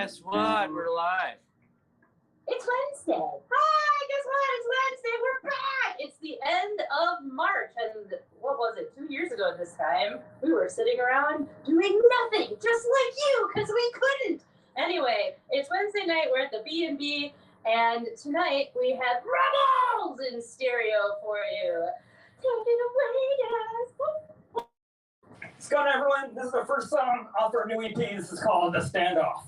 guess what? We're live. It's Wednesday. Hi, guess what? It's Wednesday. We're back. It's the end of March. And what was it? 2 years ago this time, we were sitting around doing nothing, just like you, because we couldn't. Anyway, it's Wednesday night. We're at the B&B. And tonight we have Rebels in stereo for you. Take it away, guys. What's going on, everyone? This is the first song off our new EP. This is called The Standoff.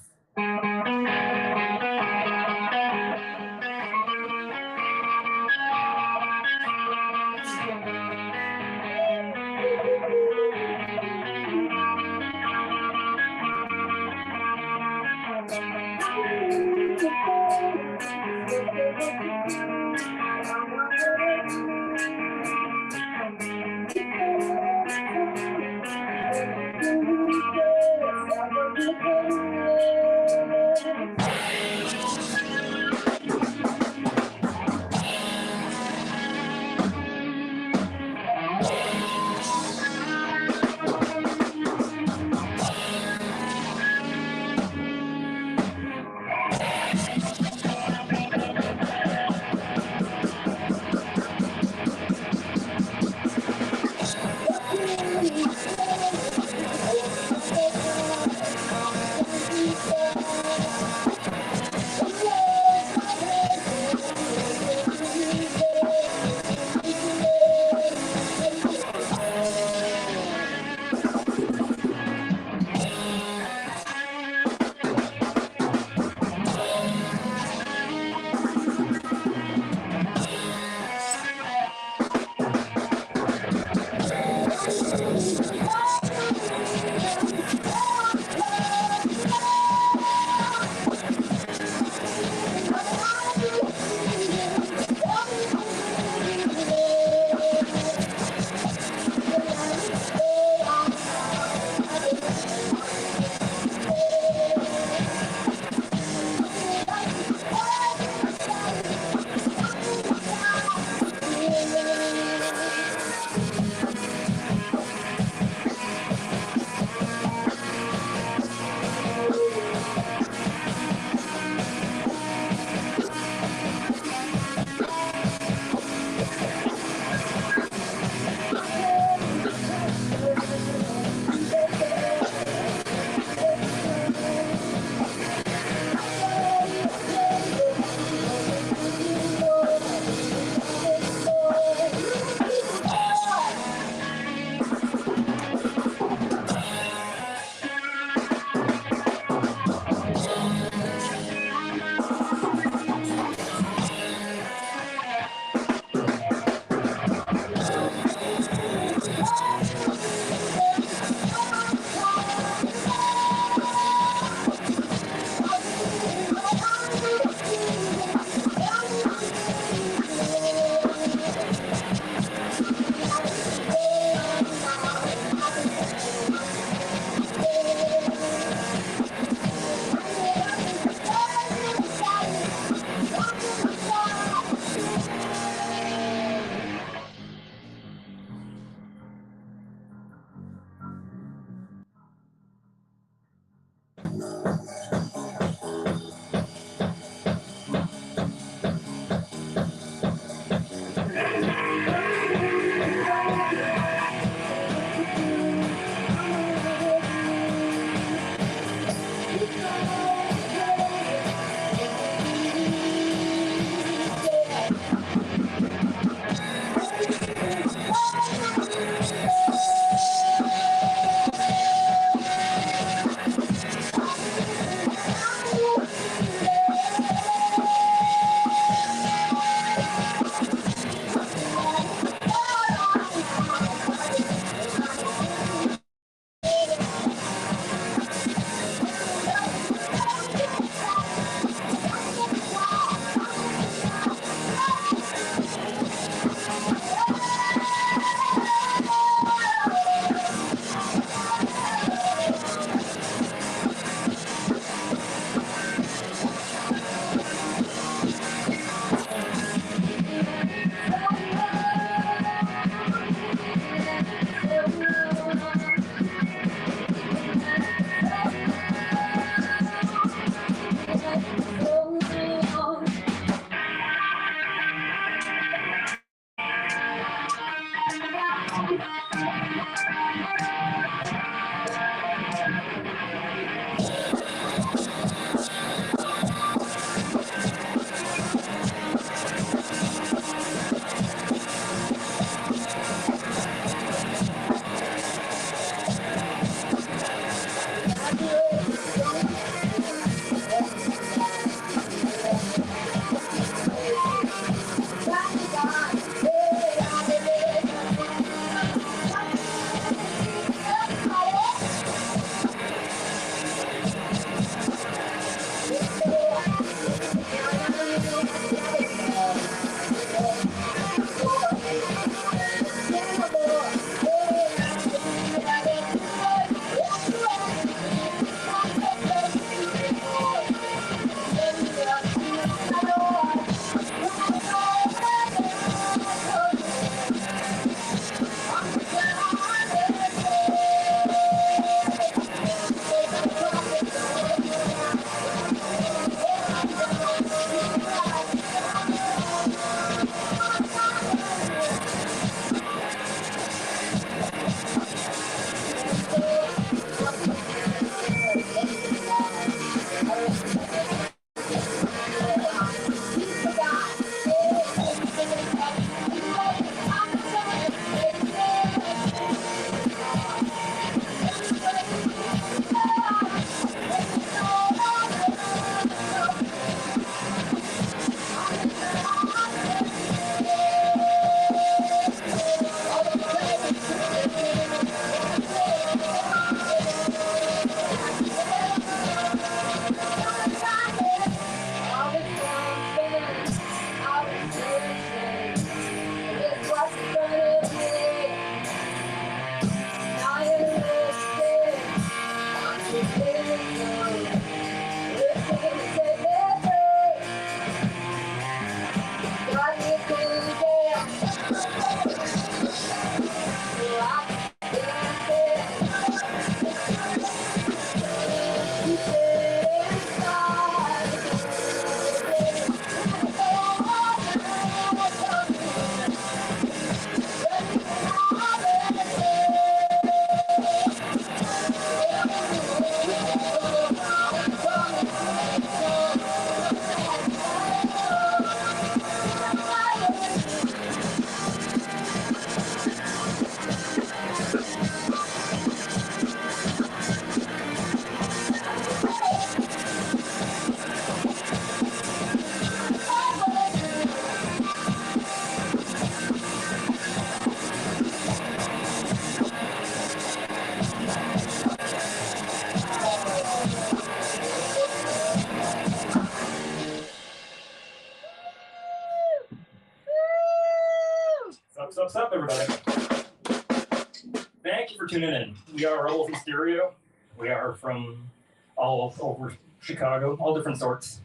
for tuning in. We are Rebels in Stereo. We are from all over Chicago, all different sorts.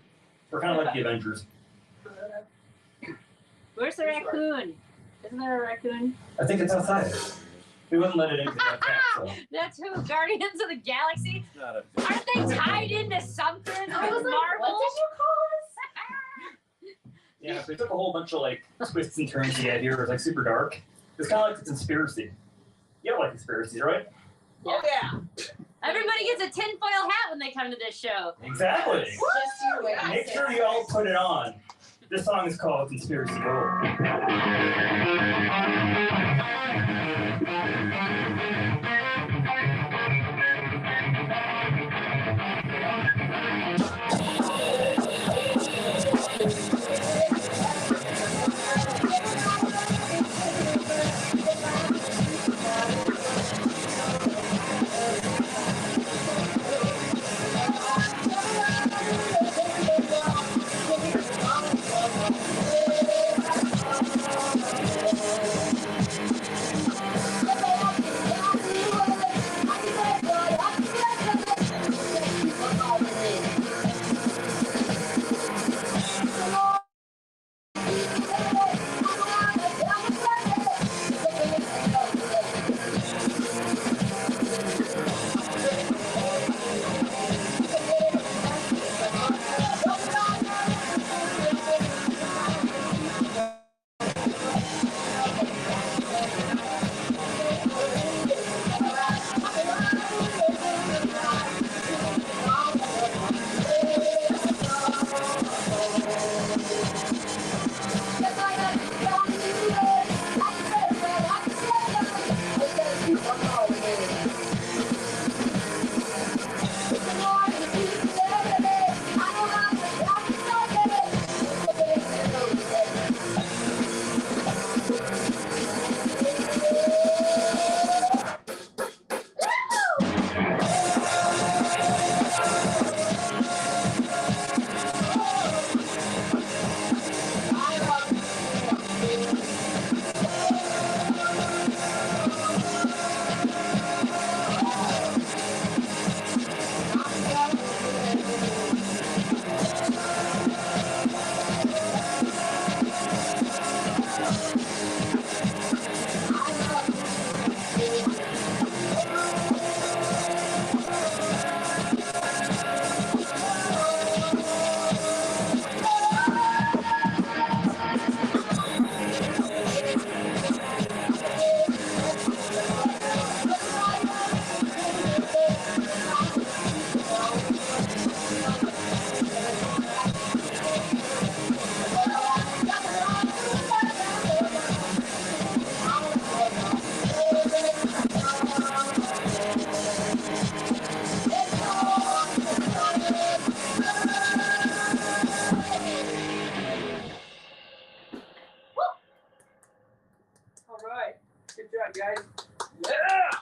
We're kind of like the Avengers. Where's the raccoon? Isn't there a raccoon? I think it's outside. We wouldn't let it into that cat, so. That's who? Guardians of the Galaxy? Not a Aren't they tied into something with Marvel? What did you call us? Yeah, so we took a whole bunch of like twists and turns to get here. It was like super dark. It's kind of like a conspiracy. You don't like conspiracies, right? Oh yeah. Everybody gets a tinfoil hat when they come to this show. Exactly. Just you wait. Make sure you all put it on. This song is called Conspiracy Gold.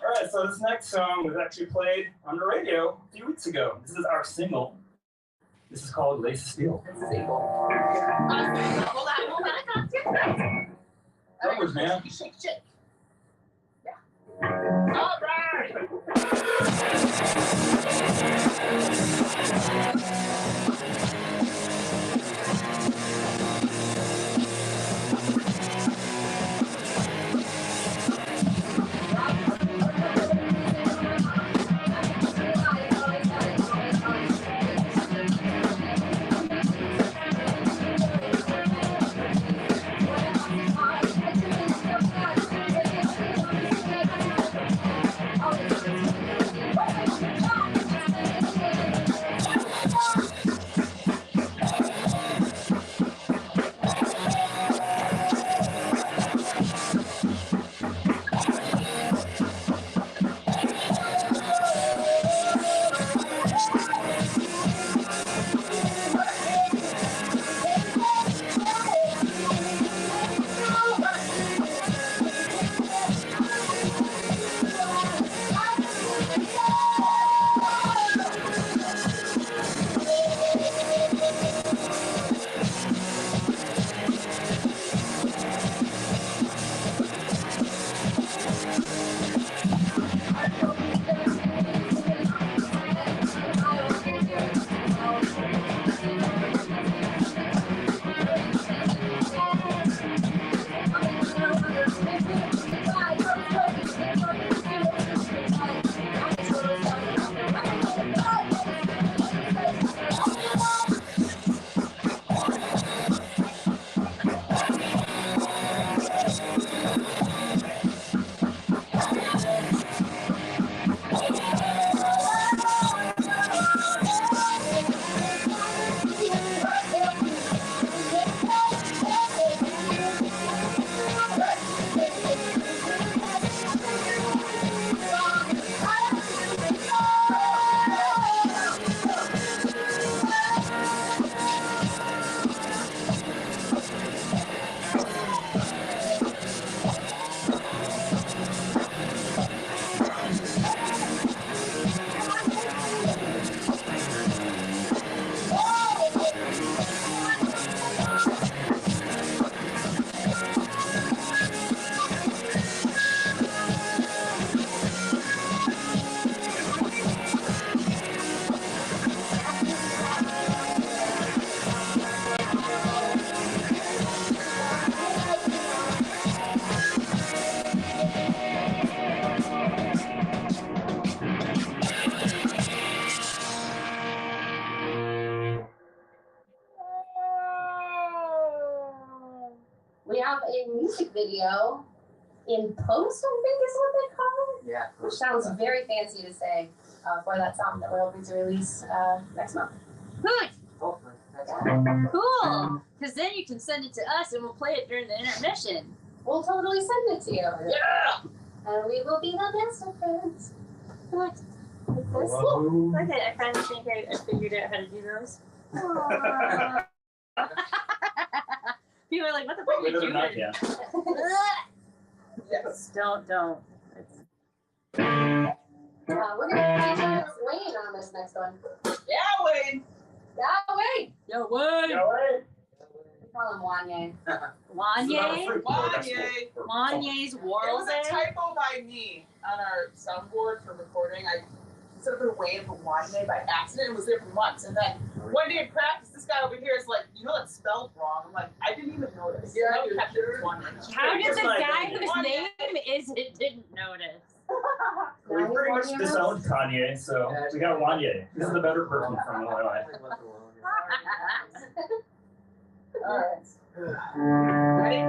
Alright, so this next song was actually played on the radio a few weeks ago. This is our single. This is called Lace of Steel. Hold on. I can't do that. Numbers, man. Shake, shake. All right. have a music video in post, I think is what they call it. Yeah. Which sounds very fancy to say for that song that we're hoping to release next month. Good. Hopefully. That's Cool. Because then you can send it to us and we'll play it during the intermission. We'll totally send it to you. Yeah! And we will be the best of friends. Good. Whoa. Okay, I finally think I figured out how to do those. People are like, what the fuck are you Better doing? than I can. Yes. Don't. It's... We're going to feature Wayne on this next one. Yeah, Wayne. Yeah, Wayne. Yo, what? Yeah, right. We call him Wanye. Wanye? Wanye. Wanye's It World was a Day? typo by me on our soundboard for recording. I instead of putting Wayne, put Wanye by accident. It was there for months. And then one day in practice, this guy over here is like, you know that's spelled wrong. I'm like, I didn't even notice. Yeah, I kept it as Wanye. How did Here's the my guy opinion. whose name is it didn't notice? We pretty much disowned Kanye, so we got Wanye. This is the better person from Illinois. All right. Ready?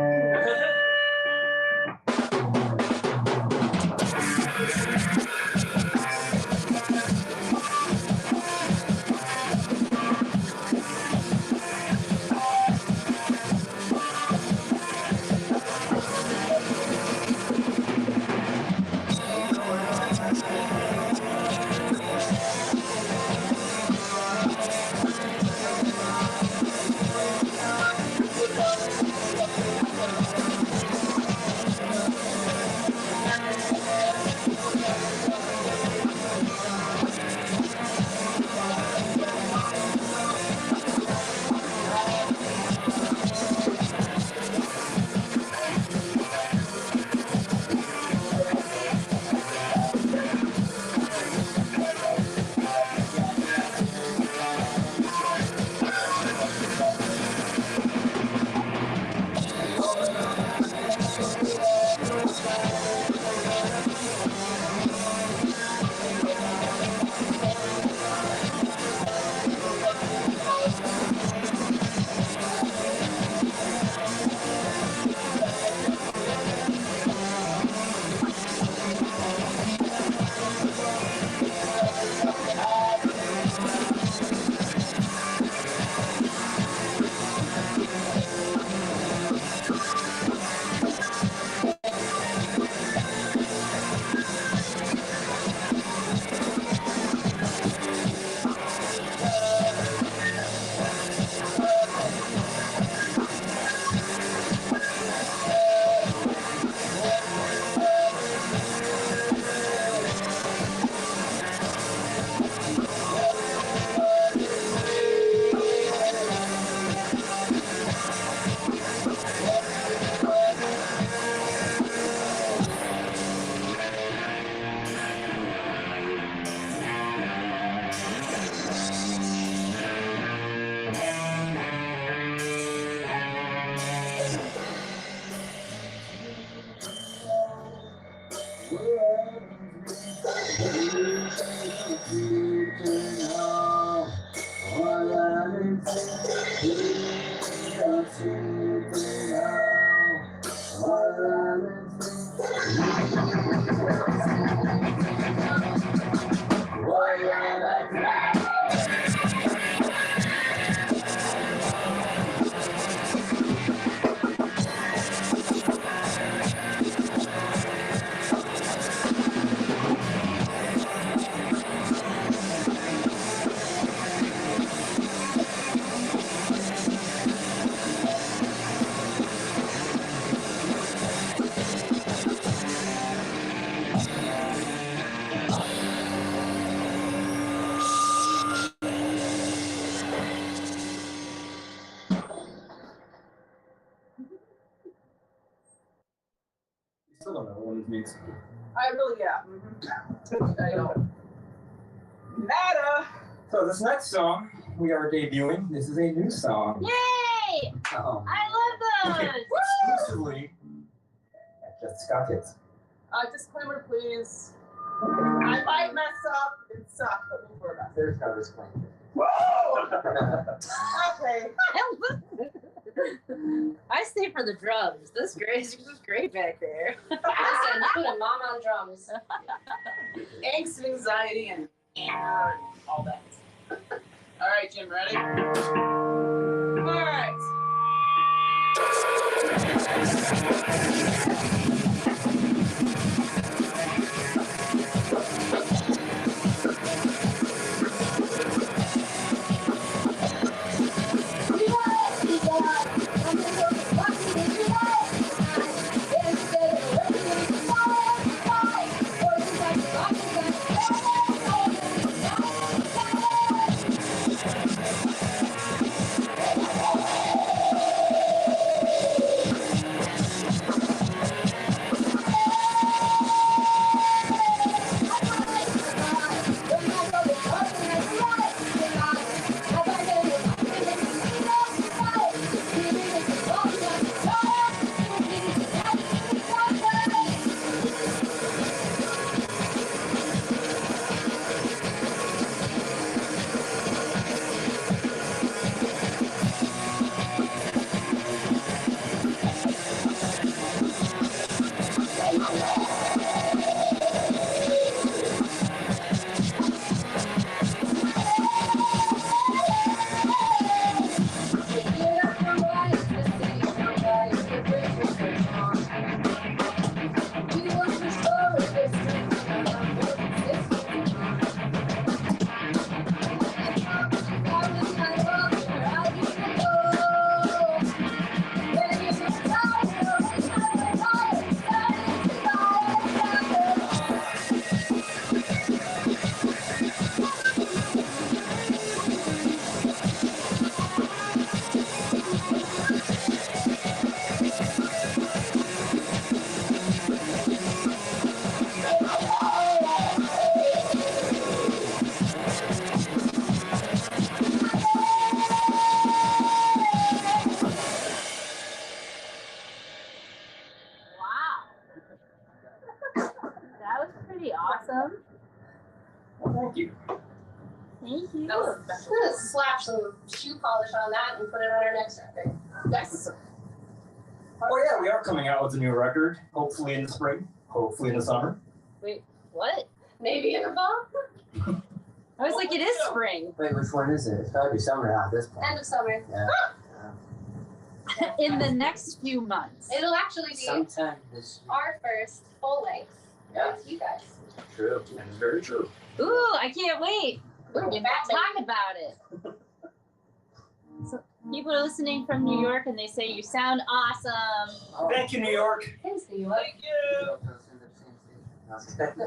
Still don't know what it means. I really, yeah. I know. Nada. So this next song we are debuting. This is a new song. Yay! I love those! Exclusively at Jess Scott Hits. Disclaimer, please. I might mess up and suck, but we'll work on it. There's no disclaimer. Whoa! Okay. I stay for the drums. This is great back there. Listen, put a mom on drums. Angst and anxiety and anger and all that. All right, Jim, ready? All right. Awesome. Well, thank you. Thank you. That was special. I'm gonna slap some shoe polish on that and put it on our next record. Yes. Oh yeah, we are coming out with a new record. Hopefully in the spring. Hopefully in the summer. Wait, what? Maybe in the fall. I was like, it is spring. Wait, which one is it? It's gotta be summer now at this point. End of summer. Yeah. In the next few months. It'll actually be Sometime this year. our first full length Yeah. with you guys. True. It's very true. Ooh, I can't wait. We're gonna get back to Talk about it. So people are listening from New York and they say you sound awesome. Oh. Thank you, New York. Thanks, New York. Thank you. Don't go through the same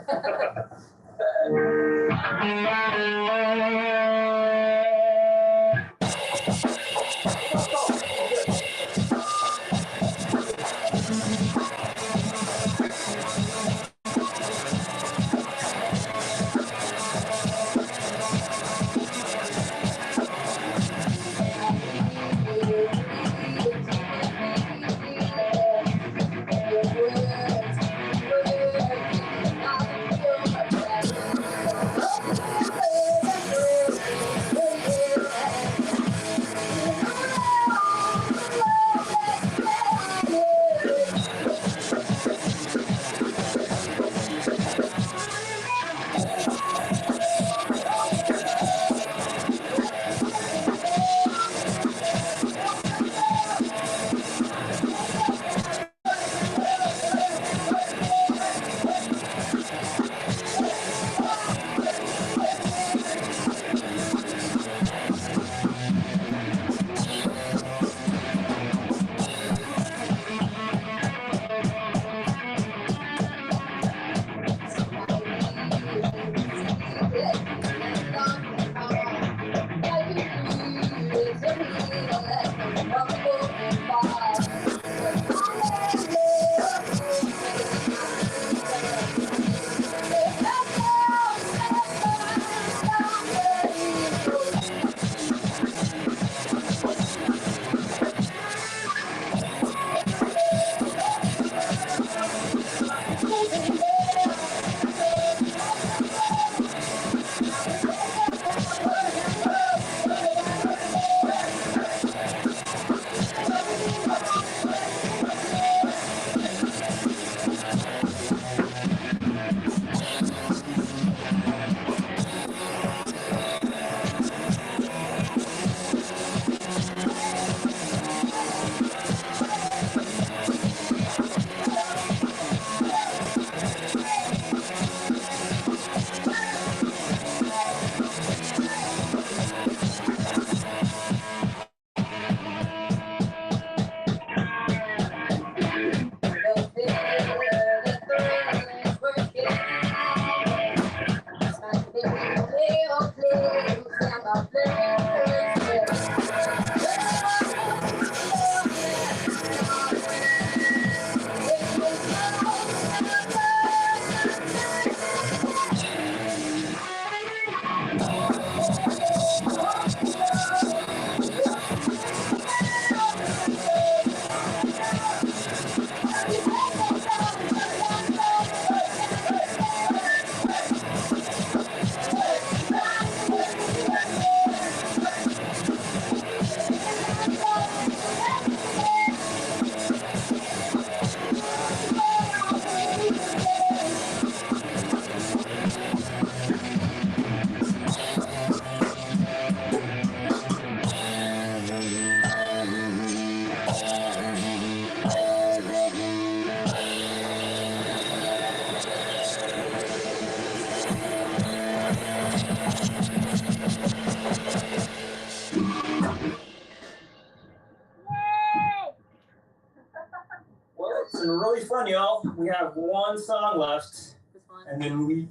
we have one song left, This one. and then we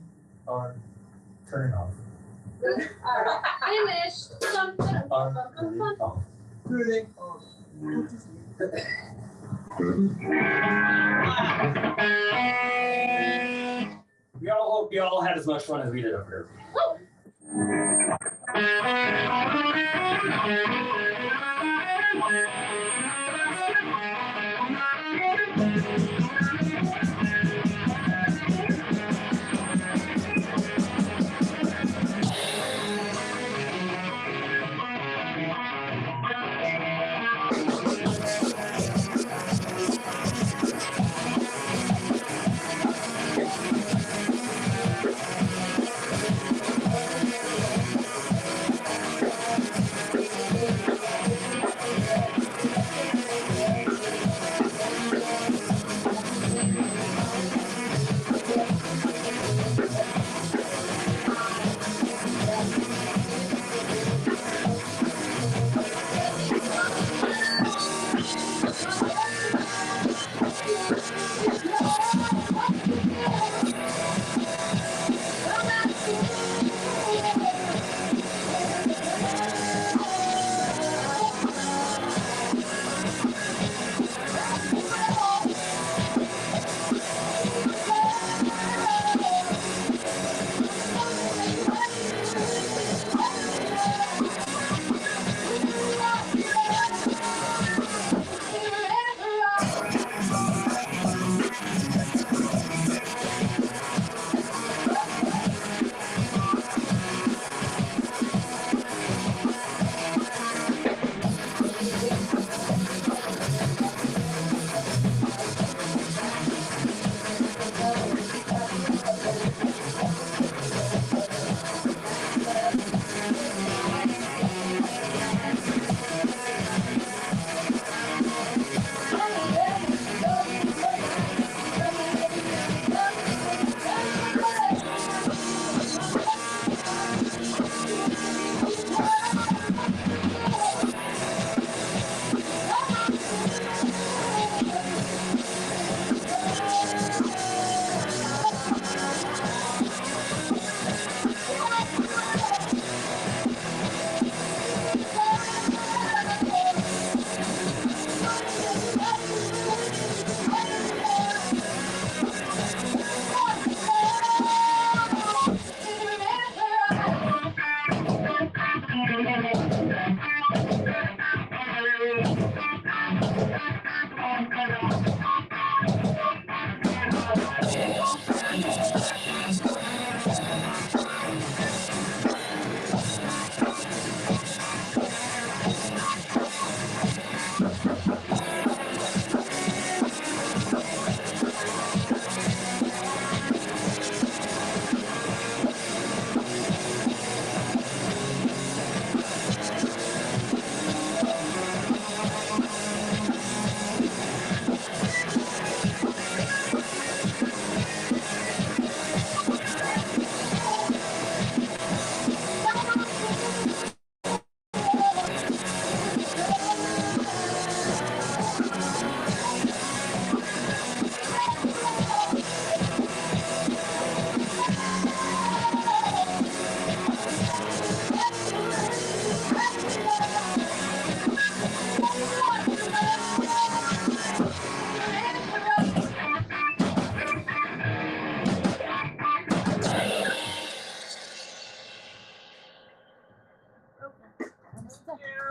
are turning off. Alright. Finished. Dum, dum, dum, Are dum, dum, turning dum. off. Turning off. We all hope you all had as much fun as we did up here.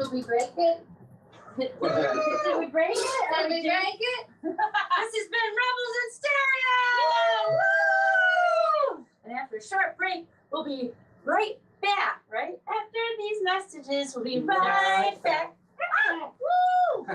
Did we break it? Did we break it? Did we break it? This has been Rebels in Stereo! Woo! And after a short break, we'll be right back. Right after these messages, we'll be right back. Woo!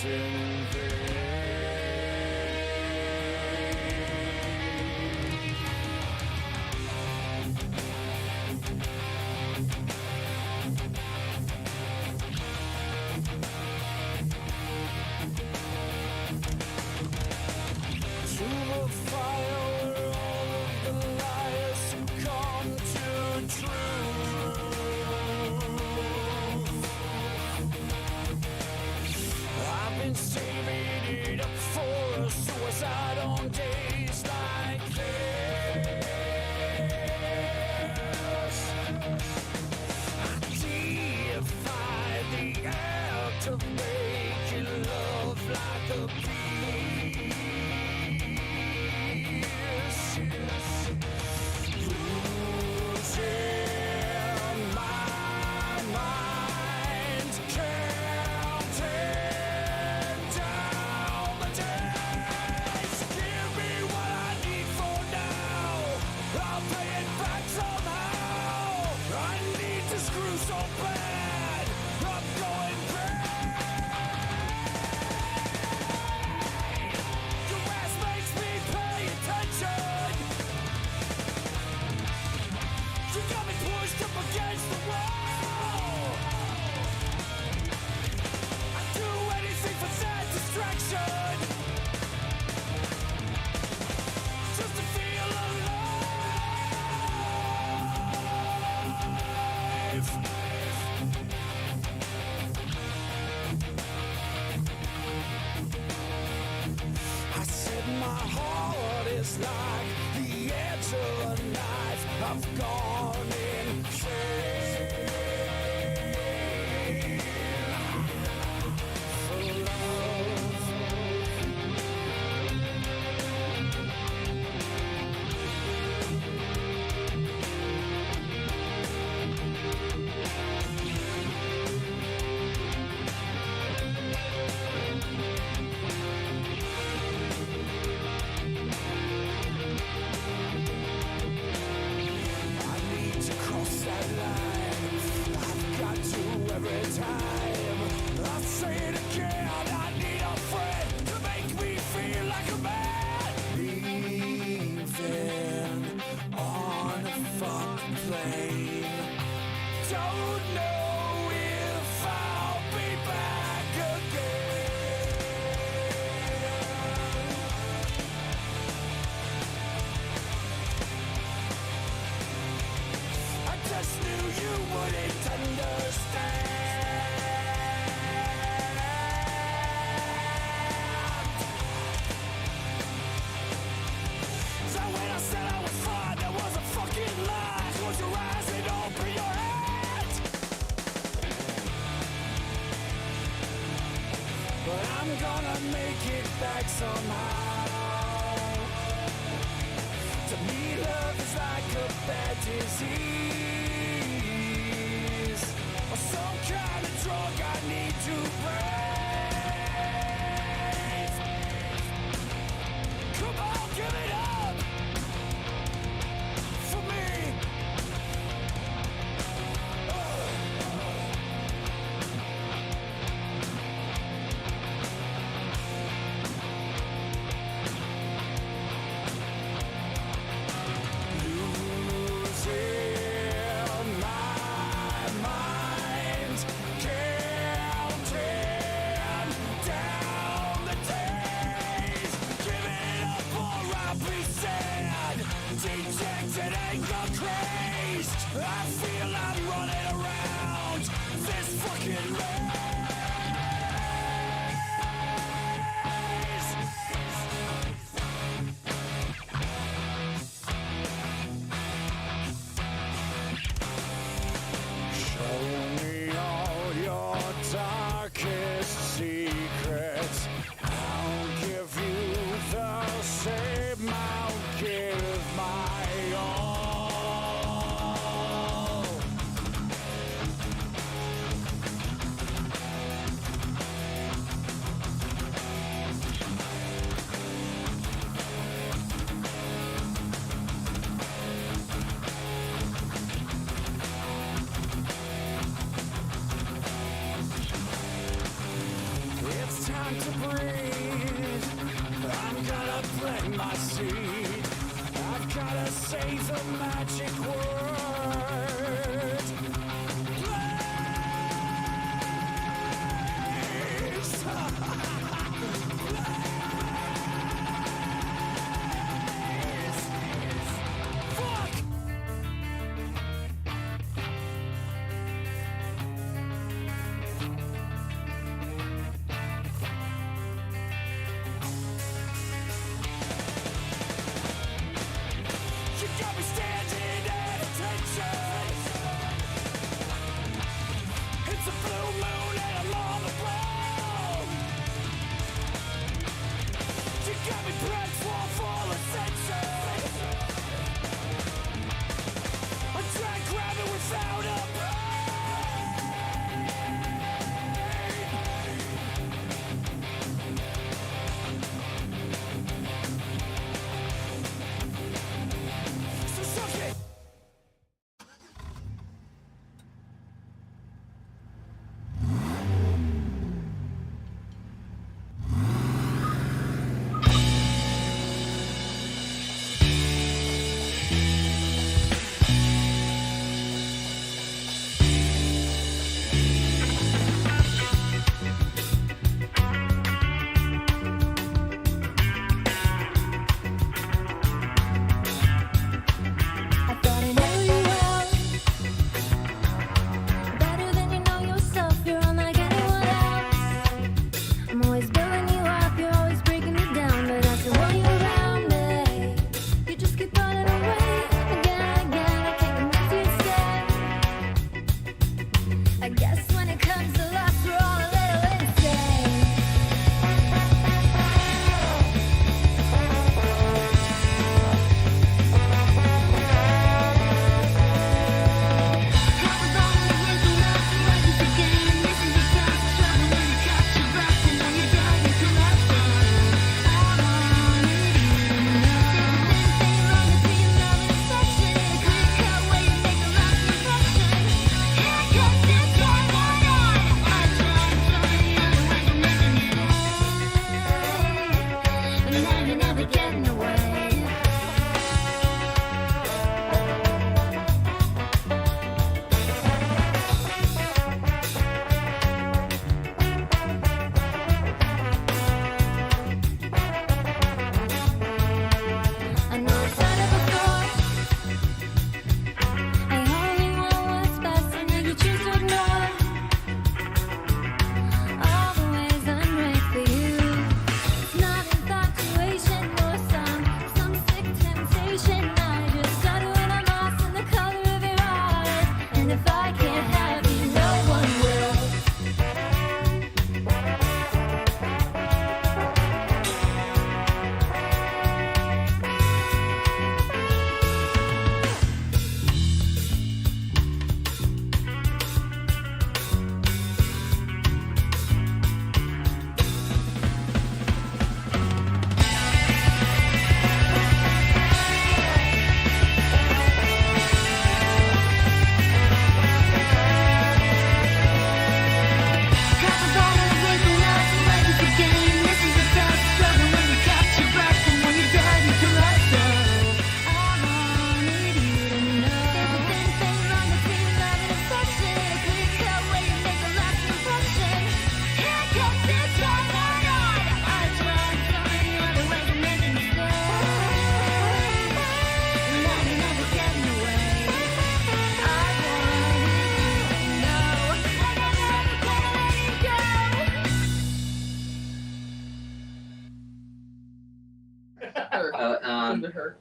in to the fire where all of the liars succumb to truth. I've been saving it up for a suicide on days like this. I defy the act of making love like a beast. Losing my mind, counting down the days. Give me what I need for now. I'll pay it back somehow. I need to screw so bad. I'm going bad. Your ass makes me pay attention. You got me pushed up against the wall. I'd do anything for that distraction, just to feel alive. I said my heart is like the edge of a knife. I've gone insane for love. I need to cross that line. I've got to every time. I'll say it again. I need a friend to make me feel like a man. Leaving on a fucking plane. Don't know if I'll be back again. I just knew you wouldn't understand. So when I said I was fine, that was a fucking lie. Close your eyes and open your hands. But I'm gonna make it back somehow. To me, love is like a bad disease, or some kind of drug I need to breathe. Come on, give it up for me. Losing my mind, counting down the days. Giving up or I'll be sad. Dejected, anger crazed. I feel I'm running around this fucking maze. Show me all your darkest secrets. I'll give you the same. I'll give my all. time to breathe. I'm gonna plant my seed. I've gotta say the magic word. Blaze! Fuck! You got me standing at attention. It's a blue moon and I'm on the ground. You got me bred for full ascension. I try to grab it without a brain. So suck it. I thought I knew you well, better than you know yourself. You're unlike anyone else. I'm always building you up, you're always breaking me down. But after when you're around me, you just keep running away again and again. I can't get to instead. I guess when it comes to love, we're all a little insane. Getting away. I know I've said it before. I only want what's best, and then you choose to ignore all the ways I'm right for you. It's not infatuation or some sick temptation. I just stutter when I'm lost in the color of your eyes. And if I can't have you, no one will. Her.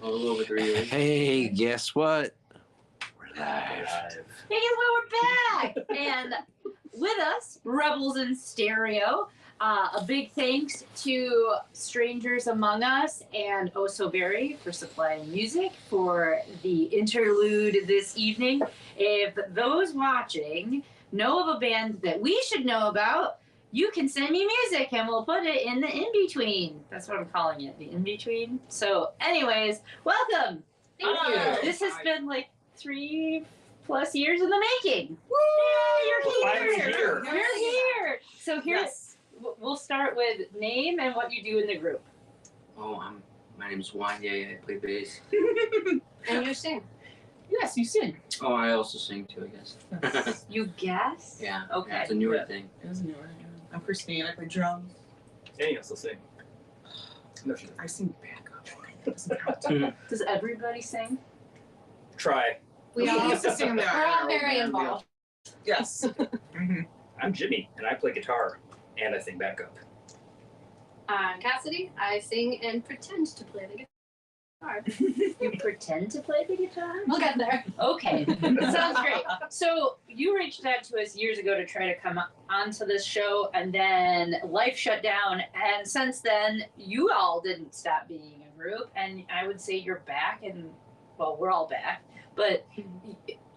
A little over 3 years. Hey, guess what? We're live. Hey, guess what? We're back! And with us, Rebels in Stereo. A big thanks to Strangers Among Us and Oh So Very for supplying music for the interlude this evening. If those watching know of a band that we should know about, you can send me music and we'll put it in the in-between. That's what I'm calling it, the in-between. So anyways, welcome. Thank you. Hi. This has been like 3+ years in the making. Woo! Yeah, you're here. Finally here. You're here. So here's we'll start with name and what you do in the group. Oh, my name's Wanye. I play bass. And you sing. Yes, you sing. Oh, I also sing too, I guess. You guess? Yeah. Okay. Yeah, it's a newer Yeah. thing. It was newer. I'm Christine. I play drums. And you also sing. No, she I sing backup. It doesn't count. Does everybody sing? Try. We all used to sing in the we're all old very band, involved. Yes. Mm-hmm. I'm Jimmy, and I play guitar, and I sing backup. I'm Cassidy. I sing and pretend to play the guitar. You pretend to play the guitar? We'll get there. Okay, that sounds great. So you reached out to us years ago to try to come onto this show, and then life shut down. And since then, you all didn't stop being a group. And I would say you're back, and well, we're all back. But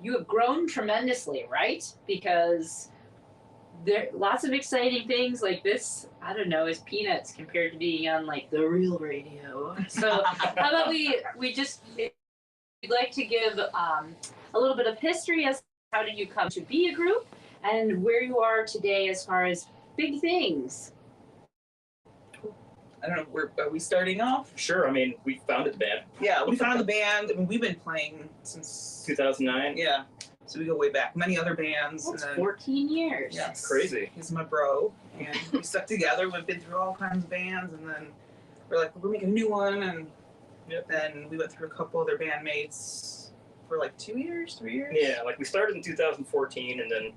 you have grown tremendously, right? Because there lots of exciting things like this. I don't know, is peanuts compared to being on like the real radio. So how about we just. We'd like to give a little bit of history as how did you come to be a group and where you are today as far as big things. I don't know. Are we starting off? Sure, I mean, we founded the band Yeah, we found the band. I mean, we've been playing since 2009. Yeah, so we go way back. Many other bands. That's and then, 14 years. yes, Crazy. He's my bro, and we stuck together. We've been through all kinds of bands, and then we're like, we're making a new one, and then we went through a couple other bandmates for like 2 years, 3 years. Yeah, like we started in 2014, and then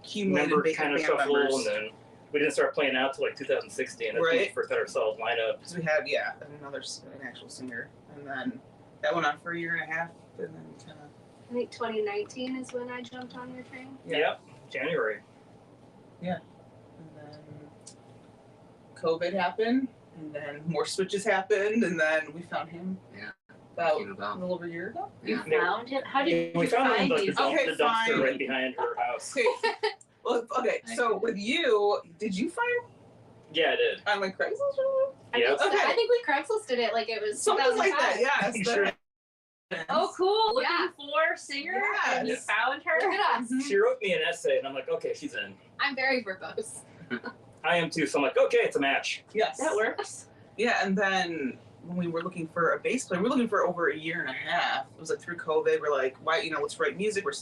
Cumulated member basic kind of band shuffle, members. and then we didn't start playing out till like 2016. That's when we Right. first had our solid lineup. Because we had, an actual singer, and then that went on for a year and a half, and then kind of I think 2019 is when I jumped on your train. Yep, January. and then COVID happened, and then more switches happened, and then we found him. Yeah. About Came a about. little over a year ago. You Yeah. found him? How did We you found find like these? the Okay, dumpster fine. right behind her house. Okay. Well, okay. So with you, did you find Yeah, I did. on like Craigslist or Yeah. think so. Okay. I think we Craiglisted it like it was something like that? 2005. Yes. Sure. Oh, cool. Looking Yeah. for singer and you Yes. found her? Look at us. She wrote me an essay, and I'm like, okay, she's in. I'm very verbose. I am too, so I'm like, okay, it's a match. Yes. That works. Yeah, and then when we were looking for a bass player, we were looking for over a year and a half. It was like through COVID. We're like, why? Let's write music. We're,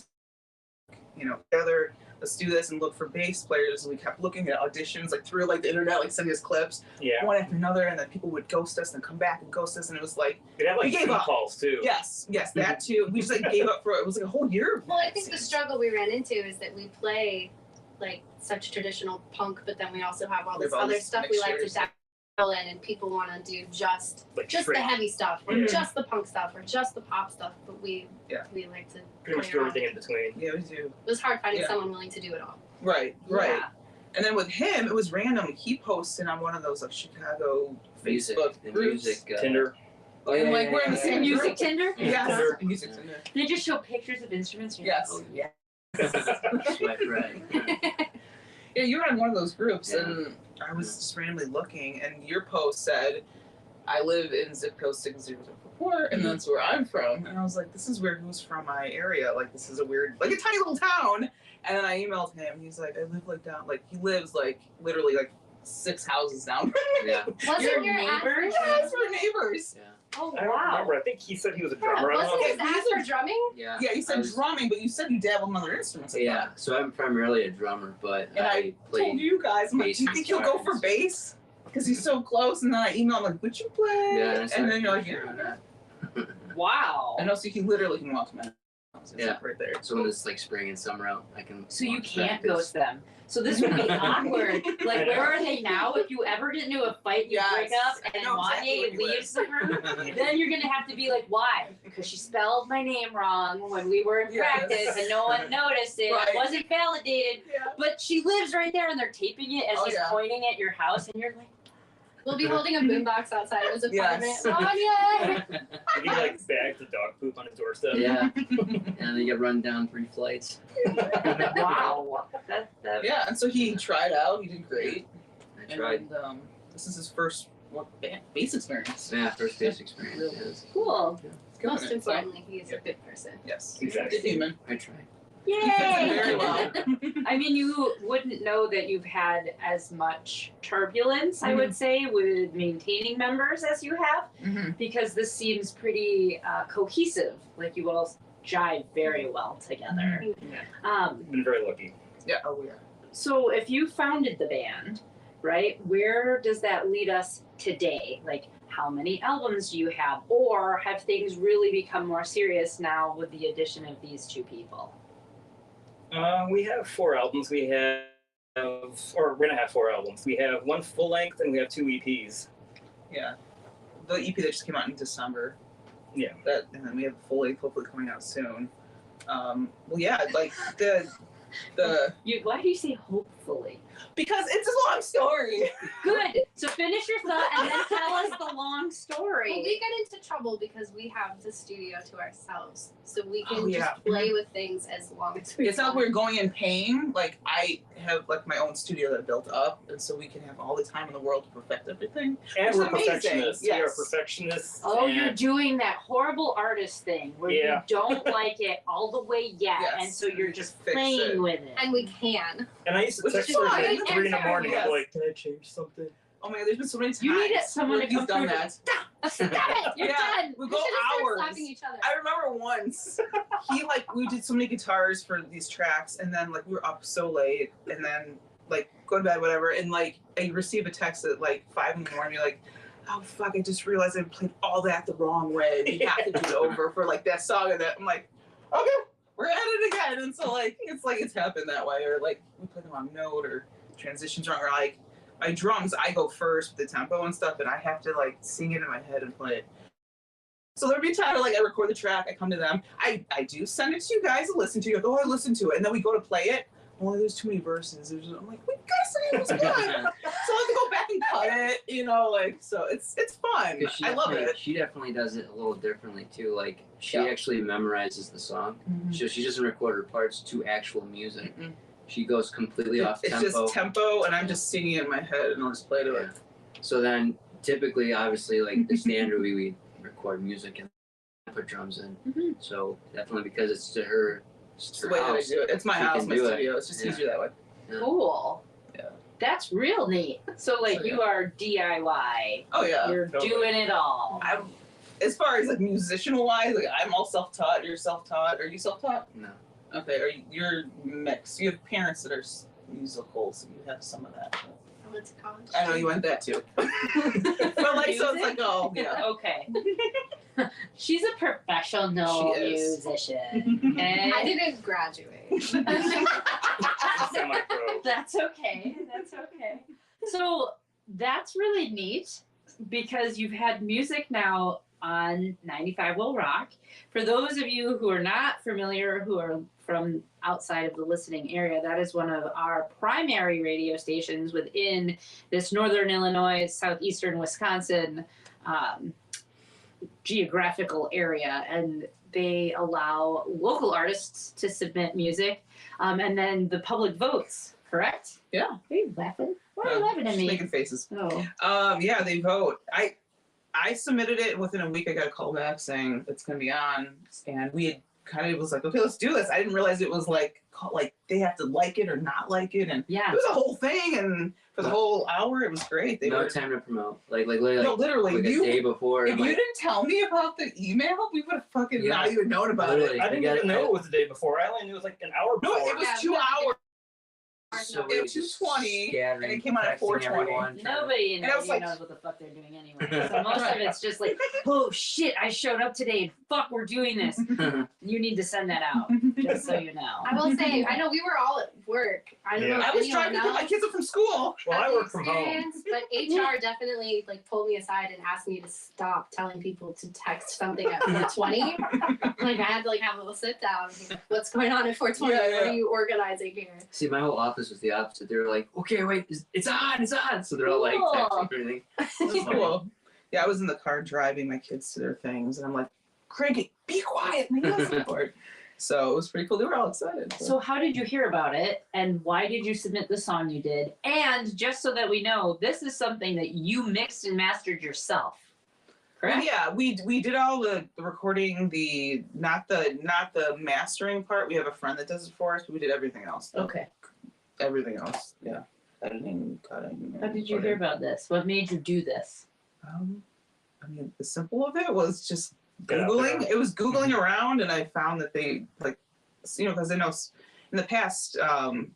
together. Let's do this and look for bass players. And we kept looking at auditions, like through like the internet, like sending us clips Yeah. one after another, and then people would ghost us and come back and ghost us, and it was like, We had like We gave Zoom up. calls too. yes, that too. We just like gave up for it. It was like a whole year. Of Well, I that, think it the seemed. struggle we ran into is that we play like such traditional punk, but then we also have all We this have all other these stuff we like to mixtures. dabble in, and people want to do just Like the straight, heavy stuff, or Mhm. just the punk stuff, or just the pop stuff. But we Yeah. like to pretty much play do around. everything in between. Yeah, we do. It was hard finding Yeah. someone willing to do it all. Right. Yeah. And then with him, it was random. He posted on one of those like Chicago Music. Facebook The groups. music. Tinder. Oh, And, like, we're in the same yeah. Music Tinder? Yes. Tinder. Music Tinder. They just show pictures of instruments. And you're Yes. like, oh, yeah. Swipe right. Yeah, you were on one of those groups, Yeah. and I was just randomly looking, and your post said, "I live in zip code 6004, and that's where I'm from." And I was like, "This is weird. Who's from my area? Like, this is a weird, like a tiny little town." And then I emailed him. He's like, "I live like down, like he lives like literally like 6 houses down." Yeah. Wasn't Your your neighbors? Yes, we're neighbors. Yeah. Oh, I don't wow. remember. I think he said he was a drummer. I don't know Wasn't if his ask for drumming? Yeah. Yeah, you I said was- drumming, but you said you dabbled in other instruments. I Yeah. thought. So I'm primarily a drummer, but And I I told played. you guys, I'm like, bass "Do you and think you'll go guitar for and bass?" Because he's so close. And then I emailed him like, "Would you play?" Yeah, And then you're like, sure, "Yeah." yeah. Wow. I know, so you can literally walk to my house. It's Yeah. like right there. So when it's like spring and summer out, I can. So you launch can't practice. ghost them. So this would be awkward. Like, where are they now? If you ever get into a fight, you Yes. break up, I and know exactly Wanye where you leaves the group, then you're gonna have to be like, why? Because she spelled my name wrong when we were in Yes. practice, and no one noticed it. Right. It wasn't validated. Yeah. But she lives right there, and they're taping it as Oh, he's yeah. pointing at your house, and you're like, We'll be holding a boombox outside of his apartment. Yes. Kanye! He like bags of dog poop on his doorstep. Yeah. And then you get run down 3 flights. wow. That Yeah, and so he tried out. He did great. I tried. And this is his first bass experience. Yeah, first bass experience. Really? Yes. cool. He's killing Most it, so- importantly, he is a good person. Yes. Exactly. Good human. I tried. Yay! Very well. I mean, you wouldn't know that you've had as much turbulence, I would say, with maintaining members as you have, because this seems pretty cohesive. Like you all jive very well together. I've been very lucky. Yeah. Oh yeah. So if you founded the band, right, where does that lead us today? Like, how many albums do you have? Or have things really become more serious now with the addition of these two people? We have 4 albums. We have, or we're gonna have 4 albums. We have 1 full length and we have 2 EPs. Yeah. The EP that just came out in December. Yeah. That, and then we have a full length hopefully coming out soon. Well, yeah, like the Why do you say hopefully? because it's a long story. Good. So finish your thought and then tell us the long story. Well, we get into trouble because we have the studio to ourselves, so we can Oh, yeah. just play with things as long as we It's not want. we're going in pain. Like I have like my own studio that I built up, and so we can have all the time in the world to perfect everything. And Which we're is amazing. perfectionists. We are Yes. perfectionists. Oh, and you're doing that horrible artist thing where Yeah. you don't like it all the way yet, Yes. and so you're just Fix playing it. with it. And we can. And I used to Which text is her fine. at 3 in the morning. Yes. I'm like, can I change something? Oh my god, there's been so many times. You need someone where to you've come done through. that. Stop it! You're Yeah, done. we We go should have started hours. slapping each other. I remember once we did so many guitars for these tracks, and then like we were up so late, and then like go to bed, whatever, and like I receive a text at like 5 in the morning. You're like, oh fuck, I just realized I played all that the wrong way. We have to do it over for like that song and that. I'm like, okay, we're at it again. And so like it's happened that way, or like we play the wrong note, or transitions wrong, or like my drums, I go first with the tempo and stuff, and I have to like sing it in my head and play it. So there'll be a time where like I record the track, I come to them, I do send it to you guys to listen to. You go, oh, I listen to it, and then we go to play it. Only there's too many verses. I'm like, we gotta say it was good. So I have to go back and cut it, you know, like so it's fun. 'Cause I love it. She definitely does it a little differently too. Like she Yeah. actually memorizes the song. So she doesn't record her parts to actual music. Mm-mm. She goes completely off It's tempo. just tempo, and I'm just singing it in my head, and I'll just play to it. So then, typically, obviously, like the standard, we record music and put drums in. Mhm. So definitely because it's to her. It's the way that I do it. It's my She house, can my do it. studio. It's just Yeah. easier that way. Cool. Yeah. That's real neat. So like So, you are DIY. Oh yeah. You're Totally. doing it all. I'm as far as like musicianal wise, like I'm all self-taught. You're self-taught. Are you self-taught? No. Okay. You're mixed. You have parents that are musical, so you have some of that. I went to college. I know you went that too. But like, so it's like, oh yeah. Okay. She's a professional She is. musician. Okay? I didn't graduate. Semi-pro. That's okay. That's okay. So that's really neat because you've had music now on 95 Will Rock. For those of you who are not familiar, who are from outside of the listening area, that is one of our primary radio stations within this northern Illinois, southeastern Wisconsin geographical area. And they allow local artists to submit music. And then the public votes, correct? Yeah. Are you laughing? Why are you laughing at Just me? making faces. Oh. Yeah, they vote. I submitted it, and within a week I got a call back saying it's gonna be on, and we had kind of was like, okay, let's do this. I didn't realize it was like they have to like it or not like it, and Yeah. it was a whole thing. And for the whole hour, it was great. They No were time to promote. Like literally, no, literally. like a You, day before. if I'm you like, didn't tell me about the email, we would have fucking Yeah. not even known about Literally. it. I didn't We got even it. know it was the day before. I only knew it was like an hour No, before. it was Yeah, 2 we had to hours. so It we was just 2:20, scattering, and it came out at texting 4:20. everyone, trying to- Nobody in And I that was you like- knows what the fuck they're doing anyway. So most of it's just like, oh shit, I showed up today and fuck, we're doing this. You need to send that out, just so you know. I will say, I know we were all at work. I don't know Yeah. if I was anyone trying to pick my else kids up from school. Well, I had the work from home. experience, but HR definitely like pulled me aside and asked me to stop telling people to text something at 4:20. Like I had to like have a little sit down. Like, what's going on at 4:20? Yeah, What yeah. are you organizing here? See, my whole office was the opposite. They were like, okay, wait, it's on. So they're all like Cool. texting everything. That's cool. Yeah, I was in the car driving my kids to their things, and I'm like, Cranky, be quiet. Make us support. So it was pretty cool. They were all excited. So how did you hear about it, and why did you submit the song you did? And just so that we know, this is something that you mixed and mastered yourself. correct? Yeah, we did all the recording, the not the mastering part. We have a friend that does it for us, but we did everything else. Okay. Everything else, yeah. Editing, cutting. How did you hear about this? What made you do this? I mean, the simple of it was just Get out Googling. there. It was Googling around, and I found that they, like, you know, because I know in the past,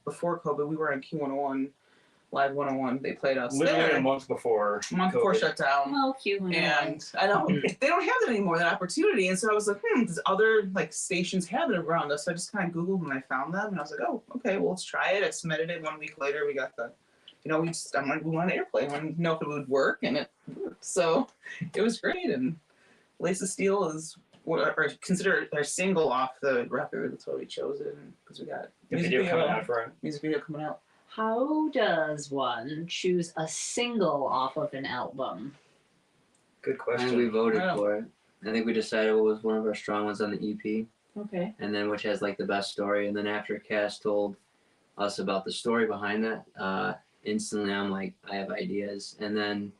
before COVID, we were on Q101, Live 101. They played us Literally there. a month before. Before COVID. shutdown. Well, Q And I don't, they don't have that anymore, that opportunity. And so I was like, does other like stations have it around us? So I just kind of Googled and I found them, and I was like, oh, okay, well, let's try it. I submitted it. 1 week later, we got the, we wanted airplay. I wanted to know if it would work, and it worked. So it was great. And Lace of Steel is consider our single off the record. That's why we chose it, because we got The video coming out for it. music video coming out. How does one choose a single off of an album? Good And we question. voted Wow. for it. I think we decided what was one of our strong ones on the EP, Okay. and then which has like the best story. And then after Cass told us about the story behind that, instantly I'm like, I have ideas. And then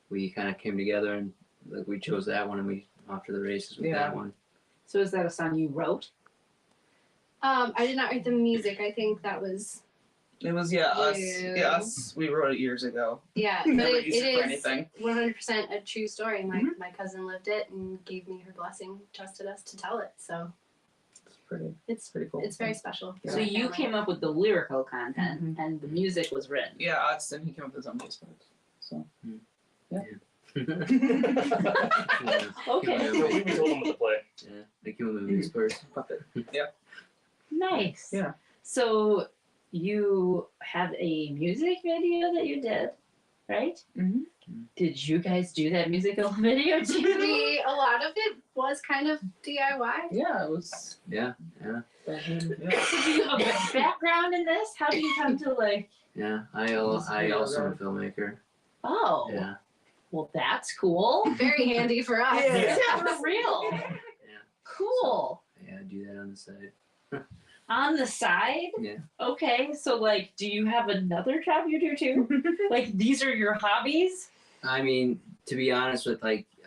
we kind of came together and like we chose that one, and we off to the races with that one. So is that a song you wrote? I did not write the music. I think that was It was us. You. Yeah, us. We wrote it years ago. yeah, but Never it used it for is anything. 100% a true story. My cousin lived it and gave me her blessing, trusted us to tell it. So It's pretty cool. it's very special. for So my you family. came up with the lyrical content and the music was written. Yeah, us, and he came up with his own bass parts. So Yeah. Okay. So we told them what to play. Yeah, they came with movies first. puppet. Nice. Yeah. So you have a music video that you did, right? Mhm. Did you guys do that musical video too? A lot of it was kind of DIY. Yeah, it was. Yeah. Yeah. So do you have a background in this? How do you come to like? Yeah, I also am a filmmaker. Oh. Yeah. Well, that's cool. Very handy for us. Yeah. For real. Yeah. Cool. Yeah, I do that on the side. On the side? Yeah. Okay, so like, do you have another job you do too? Like, these are your hobbies? I mean, to be honest with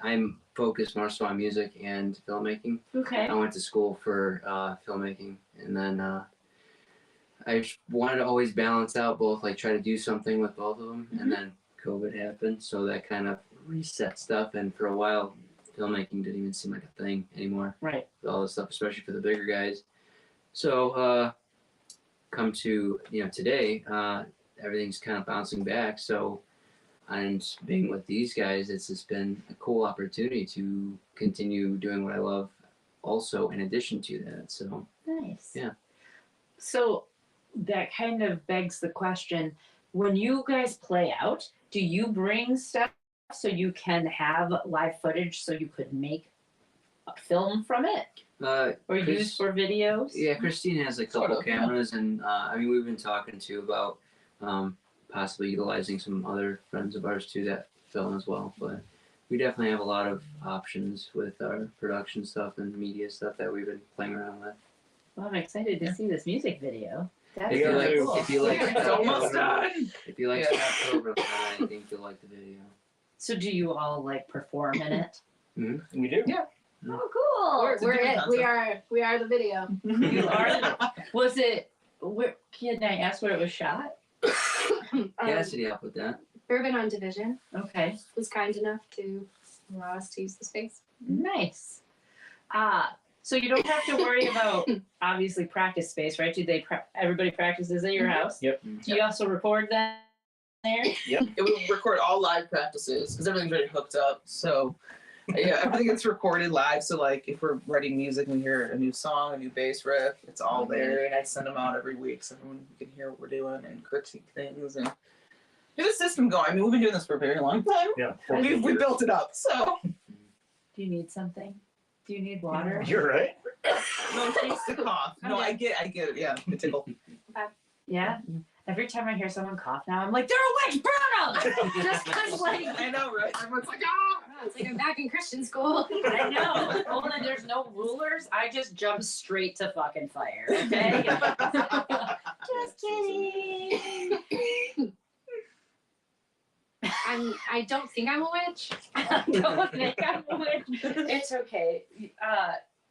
I'm focused more so on music and filmmaking. Okay. I went to school for filmmaking, and then I just wanted to always balance out both, like try to do something with both of them, and then COVID happened, so that kind of reset stuff. And for a while, filmmaking didn't even seem like a thing anymore. Right. With all this stuff, especially for the bigger guys. So come to today, everything's kind of bouncing back. So, and being with these guys, it's just been a cool opportunity to continue doing what I love also in addition to that. So Nice. Yeah. So that kind of begs the question, when you guys play out, do you bring stuff so you can have live footage so you could make a film from it? Or use for videos? Yeah, Christine has a couple Sort of, yeah. cameras, and I mean, we've been talking to about possibly utilizing some other friends of ours too that film as well. But we definitely have a lot of options with our production stuff and media stuff that we've been playing around with. Well, I'm excited to see this music video. That's If you really like, cool. if you like, It's almost done. If you like Yeah. Scott Pilgrim, I think you'll like the video. So do you all like perform in it? We do. Yeah. Oh, cool. We're different it. concept. We are the video. You are. Was it? Where? Can I ask where it was shot? Cassidy helped with that. Urban on Division Okay. was kind enough to allow us to use the space. Nice. So you don't have to worry about obviously practice space, right? Do they? Everybody practices at your house. Yep. Do you also record that there? We record all live practices because everything's already hooked up. So yeah, everything gets recorded live. So like if we're writing music and we hear a new song, a new bass riff, it's all there. And I send them out every week so everyone can hear what we're doing and critique things and get a system going. I mean, we've been doing this for a very long time. Yeah. We built it up. So Do you need something? Do you need water? You're right. no, it takes the cough. No, I get it. Yeah, the tickle. Yeah. Every time I hear someone cough now, I'm like, they're a witch, burn them! Just 'cause, like, I know, right? Everyone's like, ah! Wow, it's like I'm back in Christian school. I know. Only there's no rulers. I just jump straight to fucking fire. Okay. Just kidding. I don't think I'm a witch. Don't think I'm a witch. It's okay.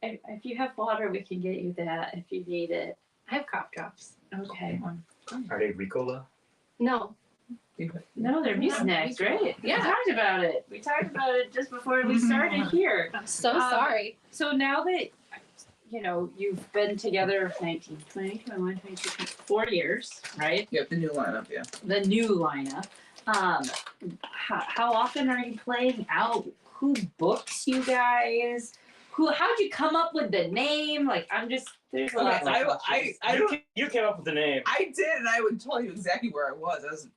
If you have water, we can get you that if you need it. I have cough drops. Okay. Are they Ricola? No. No, they're Mucinex, right? Yeah. We talked about it. We talked about it just before we started here. I'm so sorry. So now that, you've been together 19, 20, 21, 22, 4 years, right? Yep, the new lineup, yeah. The new lineup. How often are you playing out? Who books you guys? How'd you come up with the name? There's a lot of questions. You came up with the name. I did, and I would tell you exactly where I was.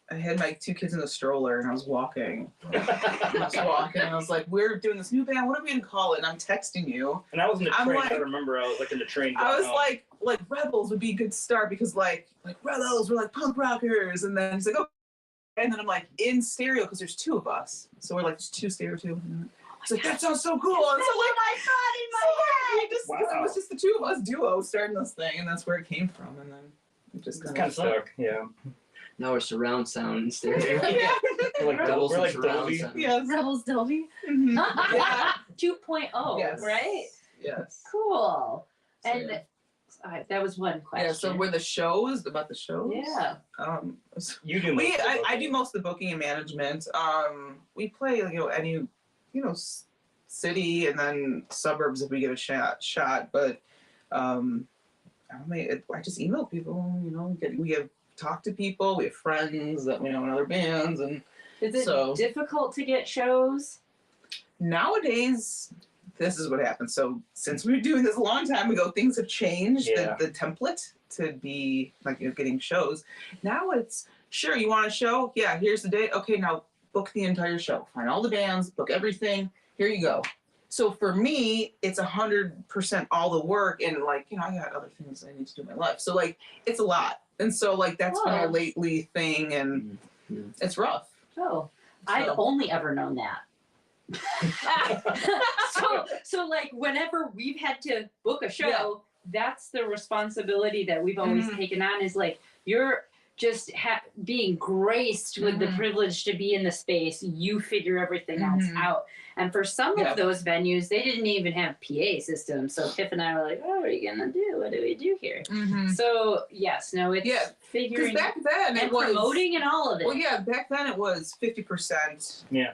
I had my 2 kids in the stroller, and I was walking. And I was like, we're doing this new band. What are we going to call it? And I'm texting you. And I was in the train. like- I remember I was like in the train. I was going home. like Rebels would be a good start because like Rebels were like punk rockers. And then he's like, oh. And then I'm like, in stereo, because there's 2 of us. So we're like, just 2 stereo, 2. He's like, that sounds so cool. And so like, I thought in my head. because it was just the 2 of us duo starting this thing, and that's where it came from. And then it just It's kind of stuck. Yeah. Now we're surround sound in stereo. Yeah. We're like Doubles we're and like surround Dolby. sound. Yes. Rebels Dolby. Mhm. Yeah. 2.0, Yes. right? Yes. Cool. So, And that was one question. yeah, so where the shows, about the shows? Yeah. You do. most of the I do most of the booking and management. We play, any, city and then suburbs if we get a shot. But I just email people. We have talked to people. We have friends that in other bands, and Is it so- difficult to get shows? nowadays. This is what happens. So since we were doing this a long time ago, things have changed. Yeah. The template to be getting shows. Now it's sure you want a show. Yeah, here's the date. Okay, now book the entire show. Find all the bands. Book everything. Here you go. So for me, it's 100% all the work, and I got other things I need to do in my life. So it's a lot, and so that's been a lately thing, and it's rough. Oh, I've only ever known that. so whenever we've had to book a show, that's the responsibility that we've always taken on, is you're just being graced with the privilege to be in the space. You figure everything else out. And for some of those venues, they didn't even have PA systems. So Tiff and I were like, oh, what are you going to do? What do we do here? So yes, no, it's figuring Because back then and it was promoting and all of it. Well, yeah, back then it was 50%. Yeah.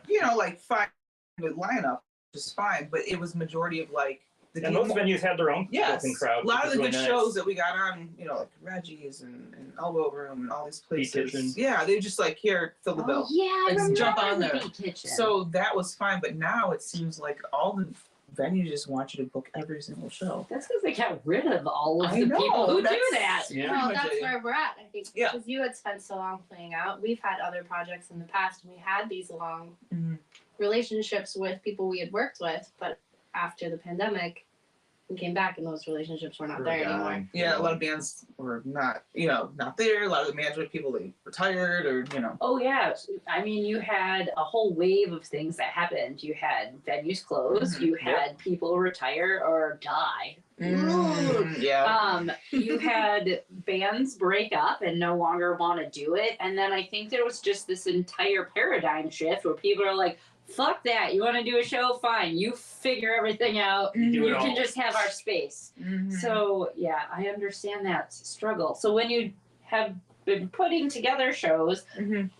Fine with lineup, which is fine, but it was majority of the And most venues had their own booking crowd. A lot of the which good is really shows nice. that we got on, Reggie's and Elbow Room and all these Beat places. Kitchen. Yeah, they just here, fill the bill. Yeah, I Let's remember jump on the there. Beat Kitchen. So that was fine, but now it seems like all the venues just want you to book every single show. That's because they got rid of all of I the know, people who do that's- that. Yeah. Well, much that's it. where we're at, I think. Yeah. Because you had spent so long playing out. We've had other projects in the past, and we had these long relationships with people we had worked with, but after the pandemic, we came back and those relationships were not there anymore. Yeah, a lot of bands were not there. A lot of the management people, they retired or, Oh yeah, I mean, you had a whole wave of things that happened. You had venues close. You had people retire or die. Yeah. You had bands break up and no longer want to do it, and then I think there was just this entire paradigm shift where people are like, fuck that, you want to do a show, fine, you figure everything out, you can just have our space. So yeah, I understand that struggle. So when you have been putting together shows,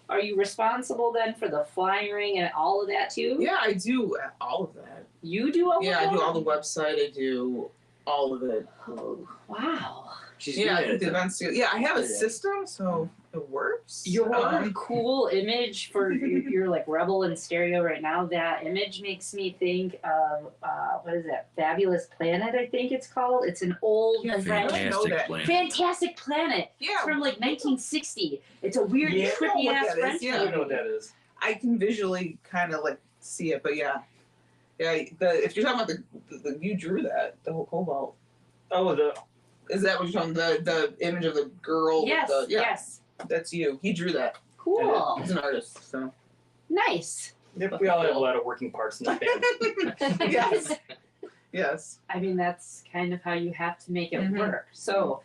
are you responsible then for the flyering and all of that too? Yeah, I do all of that. You do all of that? Yeah, I do all the website, I do all of it. Oh, wow. She's Yeah, I good think at the it. events. Yeah, I have a system, so it works. Your cool image for your Rebel in stereo right now, that image makes me think of, what is that? Fabulous Planet, I think it's called. It's an old Yeah, French. Fantastic plan. Fantastic Planet. Yeah, It's from 1960. It's a weird, Yeah, I know trippy what ass that is, French yeah. I don't movie. know what that is. I can visually kind of see it, but yeah. If you're talking about the you drew that, the whole Cobalt. Oh, Is that what you're talking? The image of the girl. Yes, with the, yeah, yes. that's you. He drew that. Cool. He's an artist, so. Nice. we all have a lot of working parts in this band. Yes. Yes. I mean, that's kind of how you have to make it Mhm. work. So,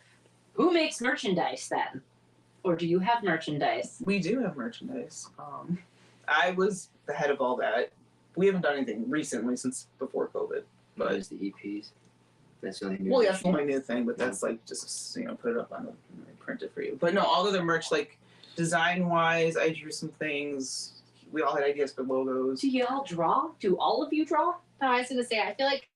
who makes merchandise then? Or do you have merchandise? We do have merchandise. I was the head of all that we haven't done anything recently since before COVID. But it's the EPs. That's the only new Well, yeah, thing. that's the only new thing, but that's like just put it up on the print it for you. But no, all of the merch, like design wise, I drew some things. We all had ideas for logos. Do y'all draw? Do all of you draw? No, I was gonna say I feel like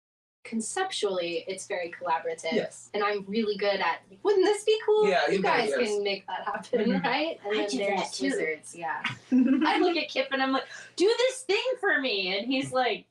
conceptually it's very collaborative. Yes. And I'm really good at like, wouldn't this be cool? Yeah, you you guys guys. can make that happen, Mhm. right? And I then do they're that just too. wizards, yeah. I look at Kip and I'm like, do this thing for me. And he's like,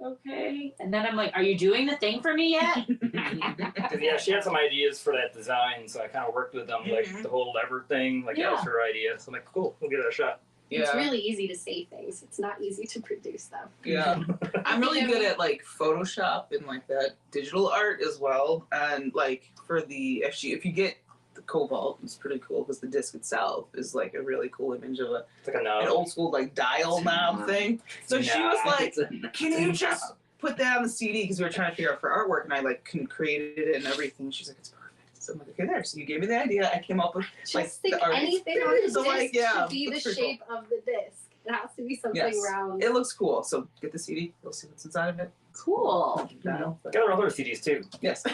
okay. And then I'm like, are you doing the thing for me yet? Because yeah, she had some ideas for that design, so I kind of worked with them, like Mhm. the whole lever thing. Like that was her idea, so I'm like, cool, we'll give it a shot. It's Yeah. really easy to say things. It's not easy to produce them. Yeah. I'm really good at like Photoshop and like that digital art as well. And like for the if you get the Cobalt, it's pretty cool because the disc itself is like a really cool image of It's like a knob. an old school like dial knob thing. So she was like, It's a- "Can you just put that on the CD?" Because we were trying to figure out for artwork, and I like created it and everything. She's like, "It's perfect." So I'm like, "Okay, there." So you gave me the idea. I came up with Just like think the art. anything on the disc So, like, yeah, should be the that's pretty shape of the disc. It has to be something Yes. round. It looks cool. So get the CD. You'll see what's inside of it. Cool. Dial. Got our other CDs too. Yes.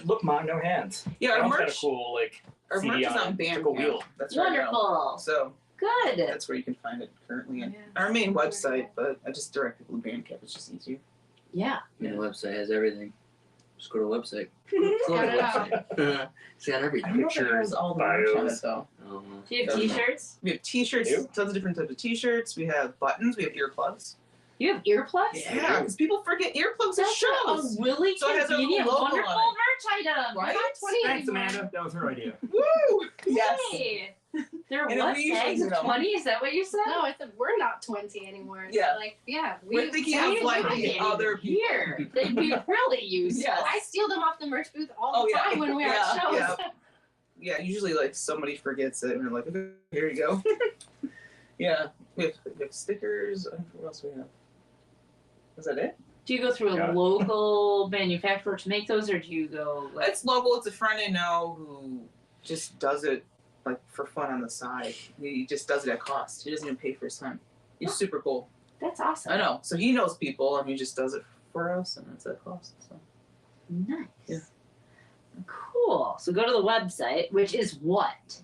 Look, mom, no hands. Yeah, That our one's got a merch. cool like Our CD merch is on on it. It's like a wheel. Bandcamp. That's right now. Wonderful. So Good. that's where you can find it currently. And Yeah. our main website, but I just direct people to Bandcamp. It's just easier. Yeah. The website has everything. Just go to the website. Go Got to it the out. website. It's got I everything. don't know if it Pictures, has all the merch on it bios. though. Oh, Do you have t-shirts? We have t-shirts, You? tons of different types of t-shirts. We have buttons. We have earplugs. You have earplugs? Yeah, because people forget earplugs at That's shows. a really So it has a convenient, logo on wonderful it. merch item. Right? Not 20 Thanks, anymore. Amanda. That was her idea. Woo! Yes. Hey. There are And what? we usually, Tags you of know- 20? Is that what you said? No, we're not 20 anymore. Yeah. So like, yeah. We're thinking See, of like I the can't other even people. hear. They'd be really useful. Yes. I steal them off the merch booth all Oh, the yeah. time when we're Yeah, at shows. yeah. Yeah, usually like somebody forgets it and we're like, okay, here you go. Yeah, we have stickers. I don't know what else we have. Is that it? Do you go through a Yeah. local manufacturer to make those, or do you go like? It's local. It's a friend I know who just does it like for fun on the side. He just does it at cost. He doesn't even pay for his time. He's super cool. That's awesome. I know. So he knows people and he just does it for us and it's at cost. So Nice. Yeah. Cool. So go to the website, which is what?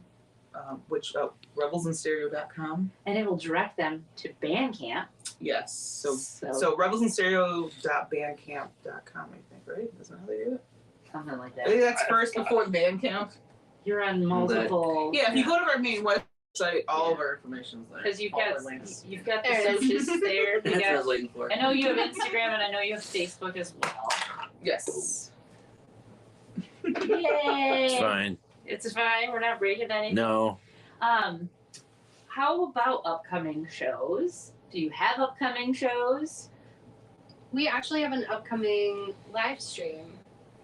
which rebelsandstereo.com. And it will direct them to Bandcamp. Yes. So So- rebelsandstereo.bandcamp.com, I think, right? Isn't that how they do it? Something like I think that. that's first before Bandcamp. You're on multiple. Yeah, if you go to our main website, all of our information is there. Because you've All got our links. you've got the There it is. socials there. That's You what I was got, waiting for. I know you have Instagram and I know you have Facebook as well. Yes. Yay! It's fine. It's fine. We're not breaking anything. No. How about upcoming shows? Do you have upcoming shows? We actually have an upcoming live stream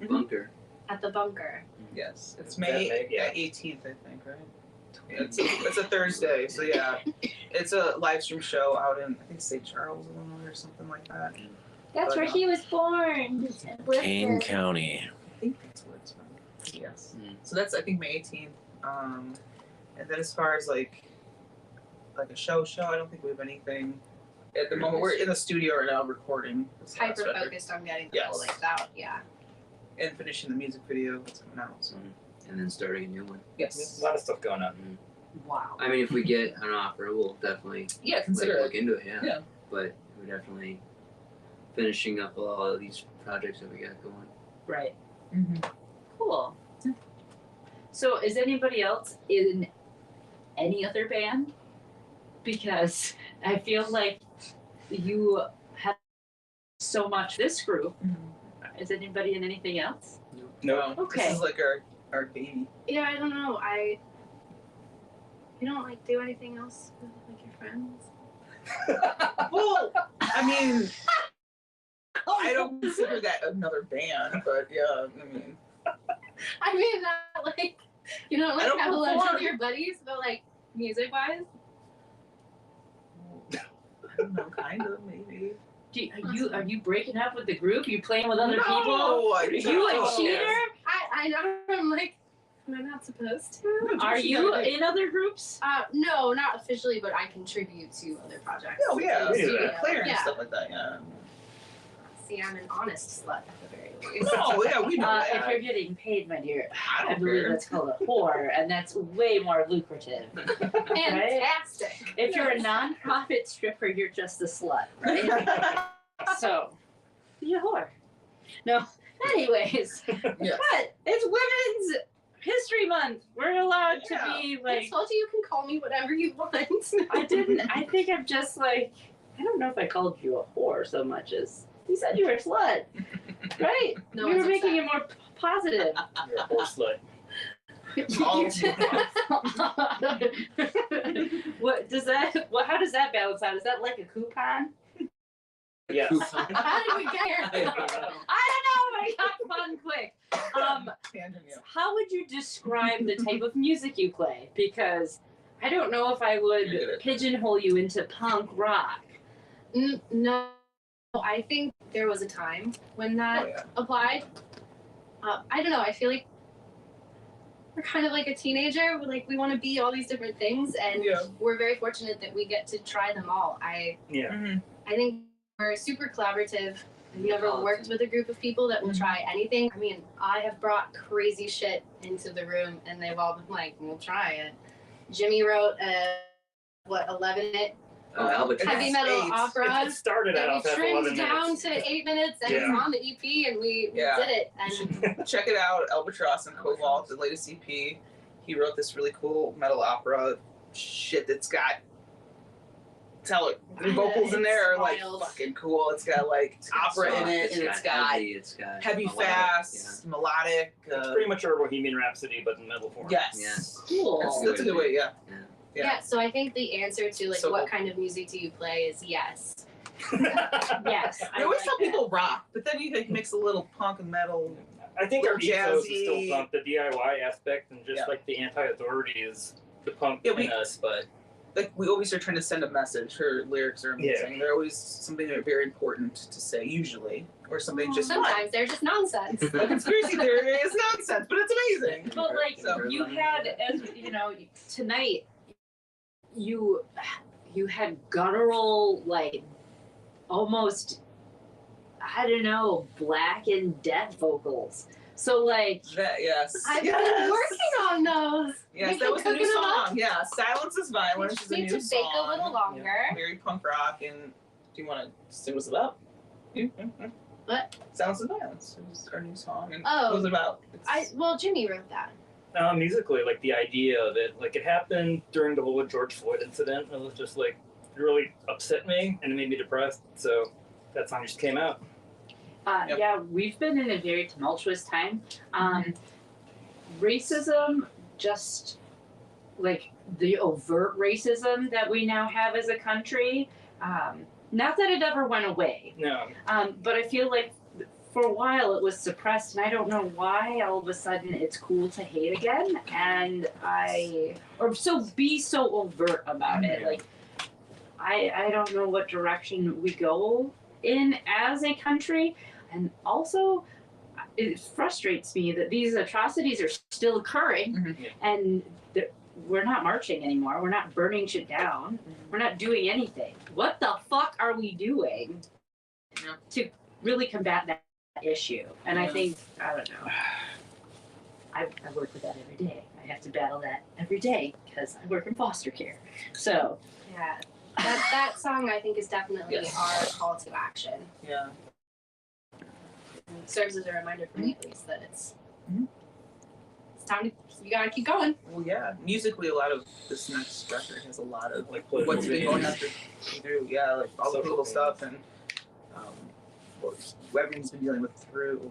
Bunker. at the bunker. Yes. It's Is that May May? Yeah. 18th, I think, right? Yeah, it's a Thursday, so yeah. It's a live stream show out in, I think, St. Charles, Illinois, or something like that. That's where he was born. Kane County. I think that's where it's from. Yes. Mm. So that's, I think, May 18th. And then as far as like a show, I don't think we have anything at the moment. We're in the studio right now recording this last Hyper record focused on getting the Yes. whole length out. Yeah. and finishing the music video that's coming out. So And then starting a new one. yes. There's a lot of stuff going on. Wow. I mean, if we get an offer, we'll definitely Yeah, consider look it. into it. Yeah. Yeah. But we're definitely finishing up all of these projects that we got going. Right. Mm-hmm. Cool. So is anybody else in any other band? Because I feel like you have so much this group. Is anybody in anything else? No. Okay. This is like our baby. Yeah, I don't know. You don't like do anything else with like your friends? Well, I mean, I don't consider that another band, but yeah, I mean, I mean, not like you don't I like don't have a lunch perform. with your buddies, but like music wise. I don't know, kind of maybe. Are you breaking up with the group? You playing with other No, people? I Are you don't. a cheater? I know. I'm like, Am I not supposed to? No, Are Jess, you gotta do it. in other groups? No, not officially, but I contribute to other projects. Oh yeah, We do studio that. player and Yeah. stuff like that. Yeah. See, I'm an honest slut at the very least. No, yeah, we know If that. you're getting paid, my dear, I I don't believe care. that's called a whore, and that's way more lucrative. Fantastic. If you're a non-profit stripper, you're just a slut, right? So, you're a whore. No, anyways, Yes. but it's Women's History Month. We're allowed Yeah. to be I like, told you can call me whatever you want. I didn't, I think I'm just like, I don't know if I called you a whore so much as you said you were a slut, right? No We were one's making it more positive. You're a horse slut. What does that? What? How does that balance out? Is that like a coupon? Yes. How did we get here? I don't know, but it got fun quick. Tangent, yeah. How would you describe the type of music you play? Because I don't know if I would You get it. pigeonhole you into punk rock. No, I think there was a time when that Oh yeah. applied. I don't know. I feel like we're kind of like a teenager. We want to be all these different things, and Yeah. we're very fortunate that we get to try them all. I Yeah. think we're super collaborative. Have you ever worked with a group of people that will Mhm. try anything? I mean, I have brought crazy shit into the room, and they've all been like, "We'll try it." Jimmy wrote a 11-minute Albatross. heavy metal Eight. opera. It started that we out as trimmed 11 down minutes. to 8 minutes, and it's Yeah. on the EP, and we Yeah. did it. You And should check it out. Albatross and Cobalt, the latest EP. He wrote this really cool metal opera shit that's got the vocals in there are like wild. fucking cool. It's got like It's got opera in soft, it, and it's got it's got heavy, melodic, fast, melodic. It's pretty much our Bohemian Rhapsody, but in metal form. Yes. Yes. Cool. That's a good way. Yeah. yeah. So I think the answer to like So what cool. kind of music do you play is yes. Yes. I always tell people rock, but then you can mix a little punk and metal. I think our Little ethos is jazzy. still punk, the DIY aspect, and just Yeah. like the anti-authority is the punk Yeah, in us, but Like we always are trying to send a message. Her lyrics are amazing. They're always something that are very important to say, usually, or something just fun. Sometimes they're just nonsense. A conspiracy theory is nonsense, but it's amazing. But like So- you had, as you know, tonight, you had guttural, like almost, I don't know, black and death vocals. So like, That yes. I've yes. been working on those. Yes, We've that been was the new cooking them up. song. Yeah, Silence is We Violence just is a need new to bake song. a little longer. Very punk rock. And do you want to say what's it about? What? Silence is Violence is our new song. And Oh. what's it about? It's- Well, Jimmy wrote that. musically, like the idea of it, like it happened during the whole George Floyd incident. It was just like, it really upset me and it made me depressed. So that song just came out. Yep. yeah, we've been in a very tumultuous time. Racism, just like the overt racism that we now have as a country, not that it ever went away, No. but I feel like for a while it was suppressed, and I don't know why all of a sudden it's cool to hate again, and be so overt about it. Yeah. Like, I don't know what direction we go in as a country, and also it frustrates me that these atrocities are still occurring, Mhm. Yeah. and we're not marching anymore. We're not burning shit down. We're not doing anything. What the fuck are we doing Yeah. to really combat that issue? And I Yeah. think, I don't know. I work with that every day. I have to battle that every day because I work in foster care. So, Yeah. That song I think is definitely Yes. our call to action. Yeah. It serves as a reminder for me at least that it's time to, you gotta keep going. Well, yeah. Musically, a lot of this next record has a lot of Like political what's been going themes. through. Yeah, like all the Social political themes. stuff and what everyone's been dealing with through,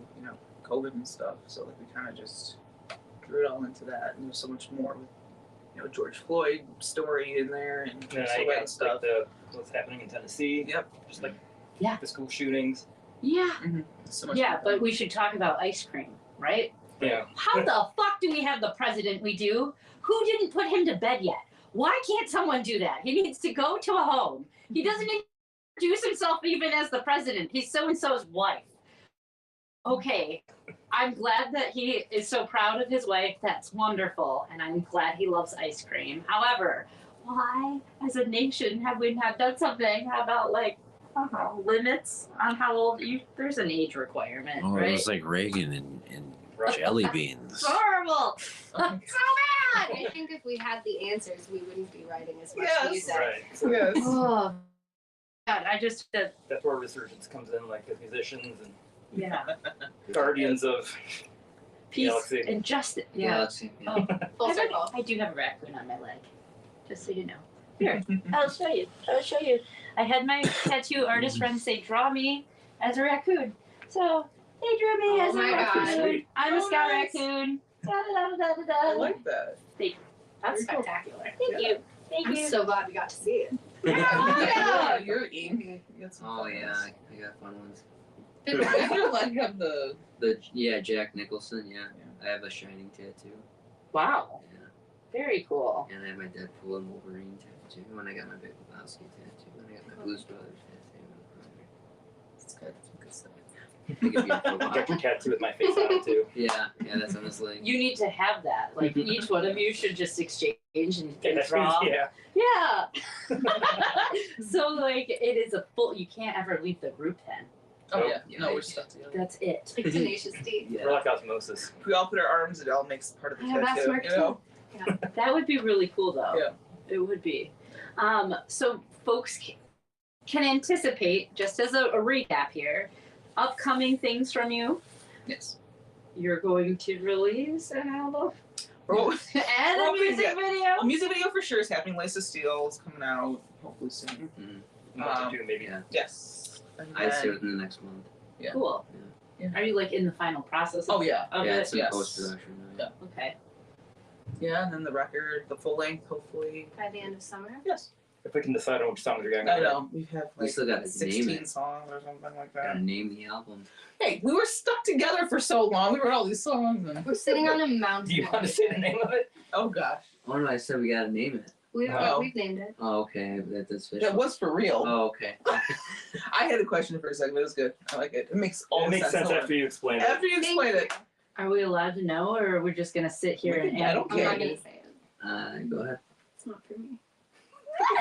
COVID and stuff. So like we kind of just drew it all into that, and there's so much more with, George Floyd story in there and And then so I that got stuff. like what's happening in Tennessee. Yep. Just like Yeah. the school shootings. yeah. So much. Yeah, more. but we should talk about ice cream, right? Yeah. How the fuck do we have the president we do? Who didn't put him to bed yet? Why can't someone do that? He needs to go to a home. He doesn't introduce himself even as the president. He's so-and-so's wife. Okay, I'm glad that he is so proud of his wife. That's wonderful. And I'm glad he loves ice cream. However, why, as a nation, have we not done something about, like, I don't know, limits on how old you? There's an age requirement, Oh, it right? was like Reagan and jelly beans. It's horrible. So bad. I think if we had the answers, we wouldn't be writing as much Yes. music. Right. Yes. Oh, God, I just, That's where resurgence comes in, like as musicians and yeah. guardians of Peace Galaxy. and justice. Yeah. Galaxy. Yeah. Full circle. I do have a raccoon on my leg, just so you know. Here, I'll show you. I had my tattoo artist friend say, "Draw me as a raccoon." So they drew me Oh as a my God. raccoon. I'm a Oh, scout nice. raccoon. Da, da, da, da, da, I da. like that. That's spectacular. Thank you. Thank I'm you. so glad we got to see it. Yeah, your ink. You got some Oh fun yeah, ones. I got fun ones. Does your leg have the? Jack Nicholson. Yeah, I have a Shining tattoo. Wow. Yeah, Very cool. and I have my Deadpool and Wolverine tattoo. When I got my Big Lebowski tattoo. When I got my Blues Brothers tattoo. It's good. It's good stuff. I think it'd be a cool Got your one. tattoo with my face on it too. Yeah, that's on this leg. You need to have that. Like each one of you should just exchange and Yeah, draw. yeah. Yeah. So like it is a full. You can't ever leave the group then. Oh Nope. yeah. Yeah, No, I- we're stuck together. That's it. Like Tenacious D. We're like osmosis. If we all put our arms, it all makes part of the I have tattoo. asthma You know? That would be really cool, though. Yeah. It would be. So folks can anticipate, just as a recap here, upcoming things from you. Yes. You're going to release an album Oh, and a Well, music yeah. video. a music video for sure is happening. Lace of Steel is coming out hopefully soon. Month or two, maybe. Yeah, Yes. And I'd say then- within the next month. Yeah. Cool. Yeah. Are you like in the final process? Oh yeah. Of Yeah, it? it's in Yes. post production. Yeah. Okay. Yeah, and then the record, the full length, hopefully. By the end of summer. Yes. If we can decide on which songs we're going I know. We have We like still gotta name 16 it. songs or something like Gotta that. name the album. Hey, we were stuck together for so long. We wrote all these songs. And... We're sitting on a mountain. Do you want to say the name of it? Oh gosh. Oh no, I said we gotta name it. Oh. We've named it. Oh, okay, that's That official. was for real. Oh, okay. I had a question for a second, but it was good. I like it. It makes all It makes sense Hold on. after you explain it. After you explain it. Are we allowed to know, or are we just gonna sit here We and? can- I don't I'm care. not gonna say it. Go ahead. It's not for me.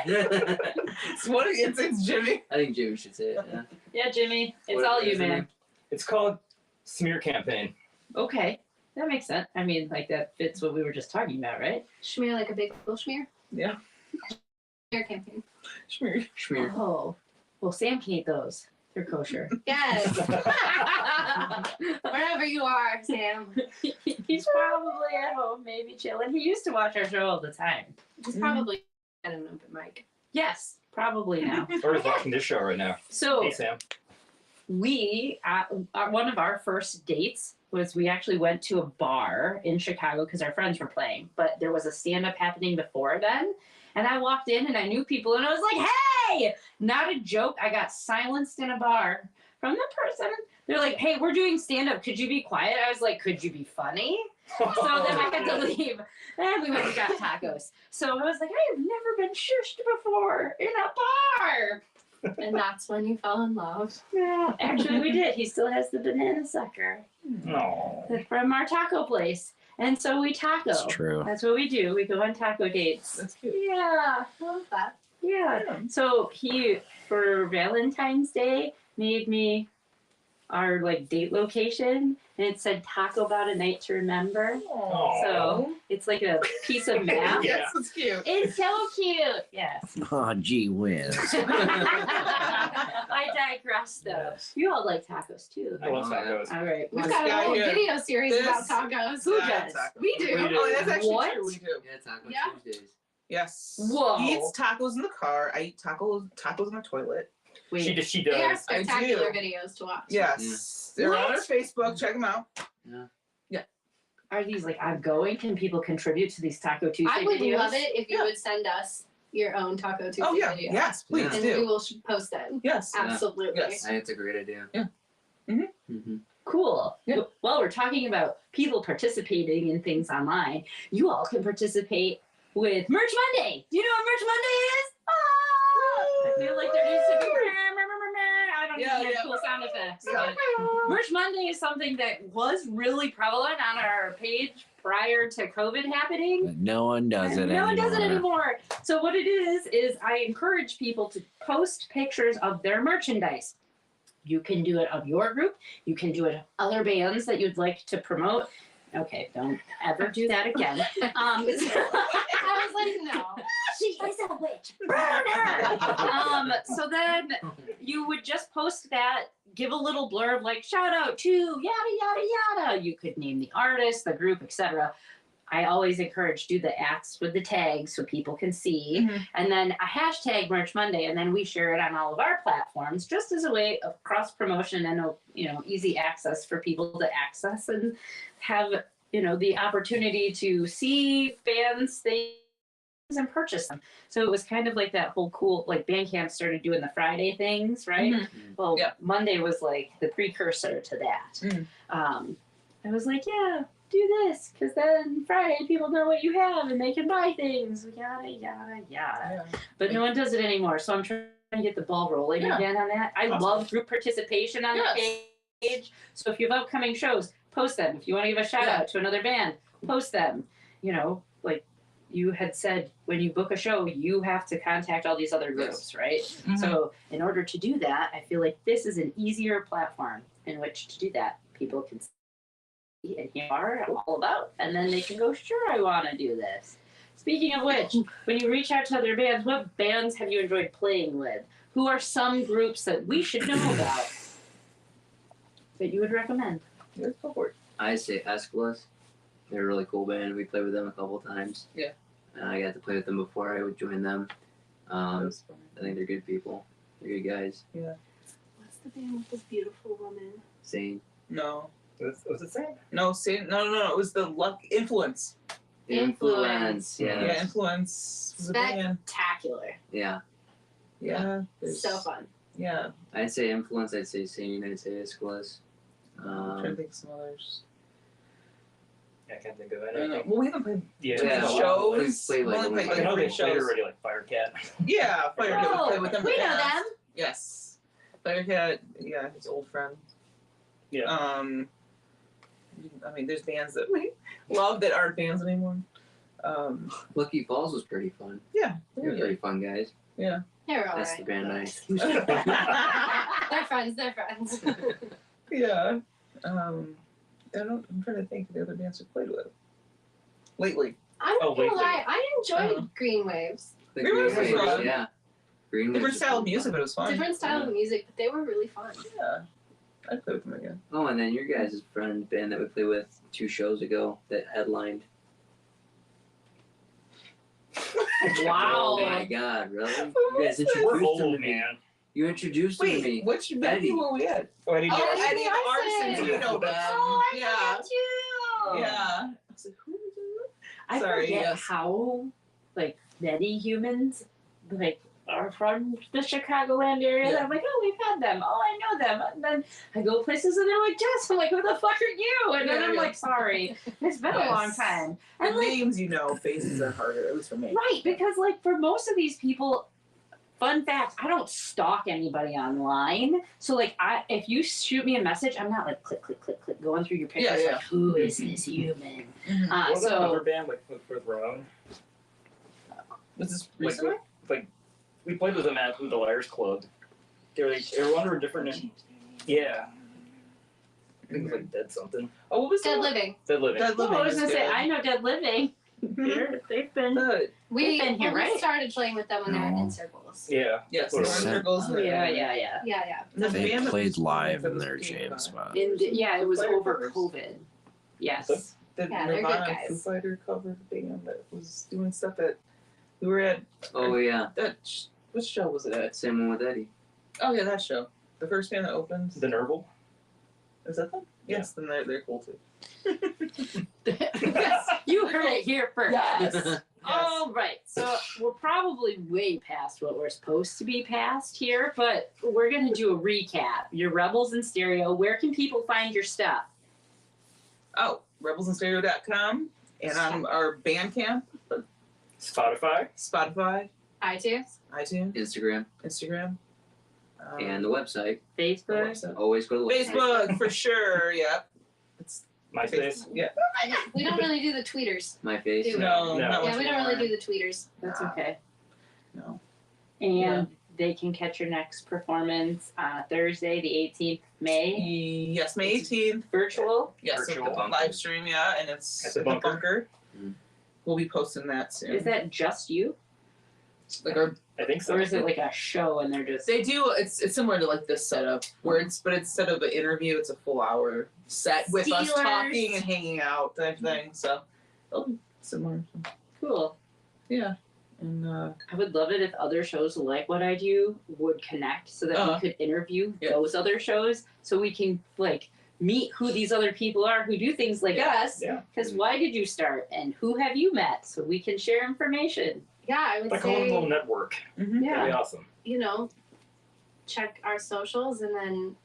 It's what it's Jimmy. I think Jimmy should say it. Yeah. Yeah, Jimmy, it's What all is you, the man. name? It's called Smear Campaign. Okay, that makes sense. I mean, like that fits what we were just talking about, right? Schmear like a big full schmear. Yeah. Schmear campaign. Sure. Schmear. Oh, well, Sam can eat those. They're kosher. Yes. Wherever you are, Sam. He's probably at home, maybe chilling. He used to watch our show all the time. He's probably at an open mic. Yes, probably now. Or is watching this show right now. So Hey, Sam. we, one of our first dates was we actually went to a bar in Chicago because our friends were playing, but there was a stand-up happening before then. And I walked in and I knew people and I was like, hey, not a joke. I got silenced in a bar from the person. They're like, hey, we're doing stand-up. Could you be quiet? I was like, could you be funny? So then I had to leave. And we went and got tacos. So I was like, I've never been shushed before in a bar. And that's when you fell in love. Yeah, actually we did. He still has the banana sucker No. from our taco place. And so we taco. It's true. That's what we do. We go on taco dates. That's cute. Yeah. I love that. Yeah. Yeah. So he, for Valentine's Day, made me our like date location, and it said "Taco About a Night to Remember." Aw. So it's like a piece of map. Yes, it's cute. It's so cute. Yes. Oh, gee whiz. I digress, though. Yes. You all like tacos too. I love tacos. All right. We've This got a guy whole here. video series about This- tacos. Who Yeah, does? taco. We do. We do. Oh, that's actually What? true. We do. Yeah, Taco Yeah. Tuesdays. Yes. Whoa. He eats tacos in the car. I eat tacos in the toilet. Wait. She They are does. spectacular do. videos to watch. Yes. They're on our What? Facebook. Check them out. Are these like ongoing? Can people contribute to these Taco Tuesday I would videos? love it if you Yeah. would send us your own Taco Tuesday Oh yeah. video. Yes, please And do. we will post it. Yes. Yeah. Absolutely. Yes. I think it's a great idea. Yeah. Mhm. Mhm. Cool. Yeah. Well, we're talking about people participating in things online. You all can participate with Merch Monday. Do you know what Merch Monday is? Ah! I feel like there needs to be. I don't Yeah, and yeah. cool sound effects. Yeah. Merch Monday is something that was really prevalent on our page prior to COVID happening. But no one does it No one does it anymore. anymore. So what it is I encourage people to post pictures of their merchandise. You can do it of your group. You can do it of other bands that you'd like to promote. Okay, don't ever do that again. I was like, no. She is a witch. Burn her. So then you would just post that, give a little blurb like shout out to yada yada yada. You could name the artist, the group, etc. I always encourage do the @ with the tags so people can see, and then a hashtag Merch Monday, and then we share it on all of our platforms just as a way of cross promotion and easy access for people to access and have the opportunity to see fans things and purchase them. So it was kind of like that whole cool, like Bandcamp started doing the Friday things, right? Well, Yeah. Monday was like the precursor to that. I was like, yeah, do this, because then Friday people know what you have and they can buy things, yada, yada, yada. Yeah. But no one does it anymore, so I'm trying to get the ball rolling Yeah. again on that. I love group participation on Yes. the page. So if you have upcoming shows, post them. If you want to give a shout Yeah. out to another band, post them. Like you had said, when you book a show, you have to contact all these other groups, right? So in order to do that, I feel like this is an easier platform in which to do that. People can see and hear all about, and then they can go, sure, I want to do this. Speaking of which, when you reach out to other bands, what bands have you enjoyed playing with? Who are some groups that we should know about that you would recommend? Yeah, go for it. I say Aeschylus. They're a really cool band. We played with them a couple times. Yeah. I got to play with them before I would join them. That was fun. I think they're good people. They're good guys. What's the band with this beautiful woman? Sane. No. Was it Sam? No, no. It was the Luck Influence. Influence. Yeah. Yeah, Influence was a band. Spectacular. Yeah. Yeah. there's- So fun. Yeah. I'd say Influence. I'd say Sane. I'd say Aeschylus. I'm trying to think of some others. I can't think of I don't know. anything. Well, we haven't played Yeah. too many Yeah. shows. We've played, like, We've only a played I know like they 3 played shows. already, like Firecat. Yeah, Firecat. We Oh, played with them. we in the know past. them. Yes. Firecat, yeah, his old friend. Yeah. I mean, there's bands that we love that aren't bands anymore. Lucky Falls was pretty fun. Yeah. They're pretty fun guys. They're all That's the right. band I. They're friends. Yeah. I'm trying to think of the other bands we played with. Lately. I'm not wait, gonna lie, I enjoyed Oh. Green Waves. The Green Green Waves was Waves, fun. yeah. Green Waves Different was style of fun. music, but it was fun. Different style of music, but they were really fun. Yeah. I'd play with them again. Oh, and then your guys' friend band that we played with 2 shows ago that headlined. Wow. Oh my God! Really? You guys was that? We're introduced them old, to me. man. You introduced them to Wait, me. which Eddie. venue were we at? Oh, I didn't Oh, know. Eddie and Arson. Arson. You know them. Oh, I yeah. know too. Yeah. I was like, who is it? I Sorry, forget yes. how many humans are from the Chicagoland area. Yeah. I'm like, oh, we've had them. Oh, I know them. And then I go places and they're like, Jess. I'm like, who the fuck are you? And then Yeah, I'm yeah. like, sorry, it's been a Yes. long time. The And like, names you know, faces are harder, at least for me. right, because like for most of these people, fun fact, I don't stalk anybody online. So like, if you shoot me a message, I'm not like click, click, click, click, going through your pictures. Yeah, yeah. Like, who is this human? Mhm. What was So another band with Ramon? Was this Like, recently? we played with them at the Liars Club. They were under a different name. Yeah. I think it was like Dead something. Oh, what was Dead that? Living. Dead Living. Dead oh, Living. I was is gonna say, good. I know Dead Living. They've been. Good. We been here, only right? started playing with them when they were No. in circles. Yeah. Yes, What the was it? circles. Oh, yeah. Yeah. The They band that played was- live that in was their came jam by. spot. Yeah, it was Fire over covers? COVID. Yes. The Yeah, they're good Nirvana guys. Foo Fighter cover band that was doing stuff at. We were at Oh yeah. that. Which show was it at? Same one with Eddie. Oh yeah, that show. The first band that opened. The Nerval. Is that them? Yes, then they're cool too. You heard it here first. Yes. All right, so we're probably way past what we're supposed to be past here, but we're gonna do a recap. Your Rebels in Stereo. Where can people find your stuff? Oh, rebelsinstereo.com and on our Bandcamp, Spotify. Spotify, iTunes. iTunes, Instagram. Instagram. And the website. Facebook. Always go to the website. Facebook for sure. Yep. It's MySpace. Yeah. We don't really do the tweeters. My face. Do we? No. No. not Yeah, much we don't really more. do the tweeters. That's okay. No. And Yeah. they can catch your next performance Thursday, the 18th May. Yes, May 18th. Virtual. Yes, Virtual. so live stream. Yeah, and it's At the at bunker. Mhm. We'll be posting that soon. Is that just you? like our I think so. Or is it like a show and they're just. They do. It's similar to like this setup where instead of an interview, it's a full hour set with us Steelers. talking and hanging out type thing. So it'll be similar. Cool. Yeah, and I would love it if other shows like what I do would connect so that we Uh-huh. could interview Yeah. those other shows so we can like meet who these other people are who do things like us. Yeah. Because why did you start and who have you met so we can share information. Yeah, I would Like a little say, network. That'd be awesome. you know, check our socials and then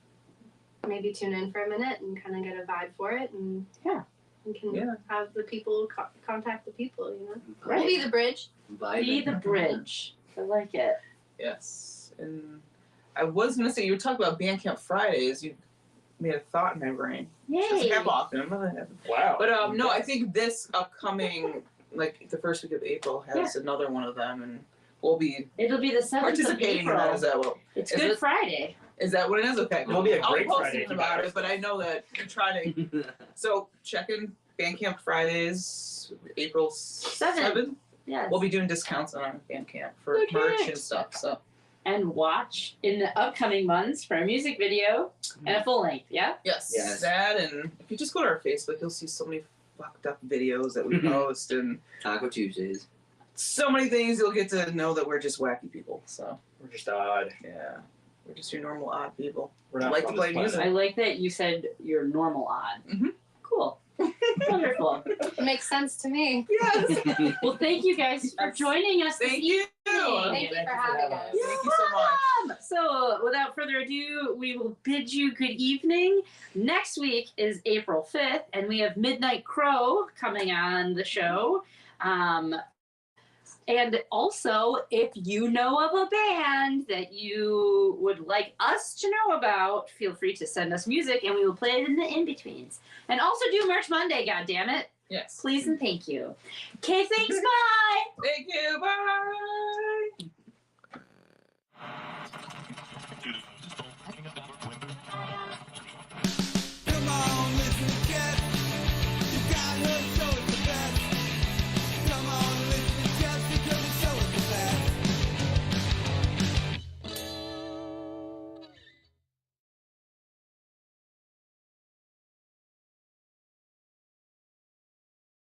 maybe tune in for a minute and kind of get a vibe for it, and Yeah. we can Yeah. have the people contact the people. You know, Right. we'll be the bridge. Be the bridge. I like it. yes, and I was gonna say you were talking about Bandcamp Fridays. You made a thought in my brain. Doesn't Yay. happen often. Wow. But no, I think this upcoming like the first week of April has another one of them, and we'll be It'll be the 7th of participating in that. April. Is that what? It's is Good it- Friday. Is that what it is? Okay. It'll be a I'll great post Friday if something you about buy it, but I know that you're trying to. So check in Bandcamp Fridays, April 7th. Yes. We'll be doing discounts on our Bandcamp for Look at merch it. and stuff. So And watch in the upcoming months for a music video and a full length, yeah? yes, Yes. that, and if you just go to our Facebook, you'll see so many fucked up videos that we post and Taco Tuesdays. so many things. You'll get to know that we're just wacky people. So We're just odd. yeah, we're just your normal odd people. We're not Like from to this play music. planet. I like that you said you're normal odd. Mhm. Cool. Wonderful. It makes sense to me. Yes. Well, thank you guys for joining us. Thank this you. evening. Thank you for having us. Thank you so much. So, without further ado, we will bid you good evening. Next week is April 5th, and we have Midnight Crow coming on the show. And also, if you know of a band that you would like us to know about, feel free to send us music, and we will play it in the in-betweens. And also do Merch Monday, goddammit. Yes. Please and thank you. Okay, thanks, bye! Thank you. Bye.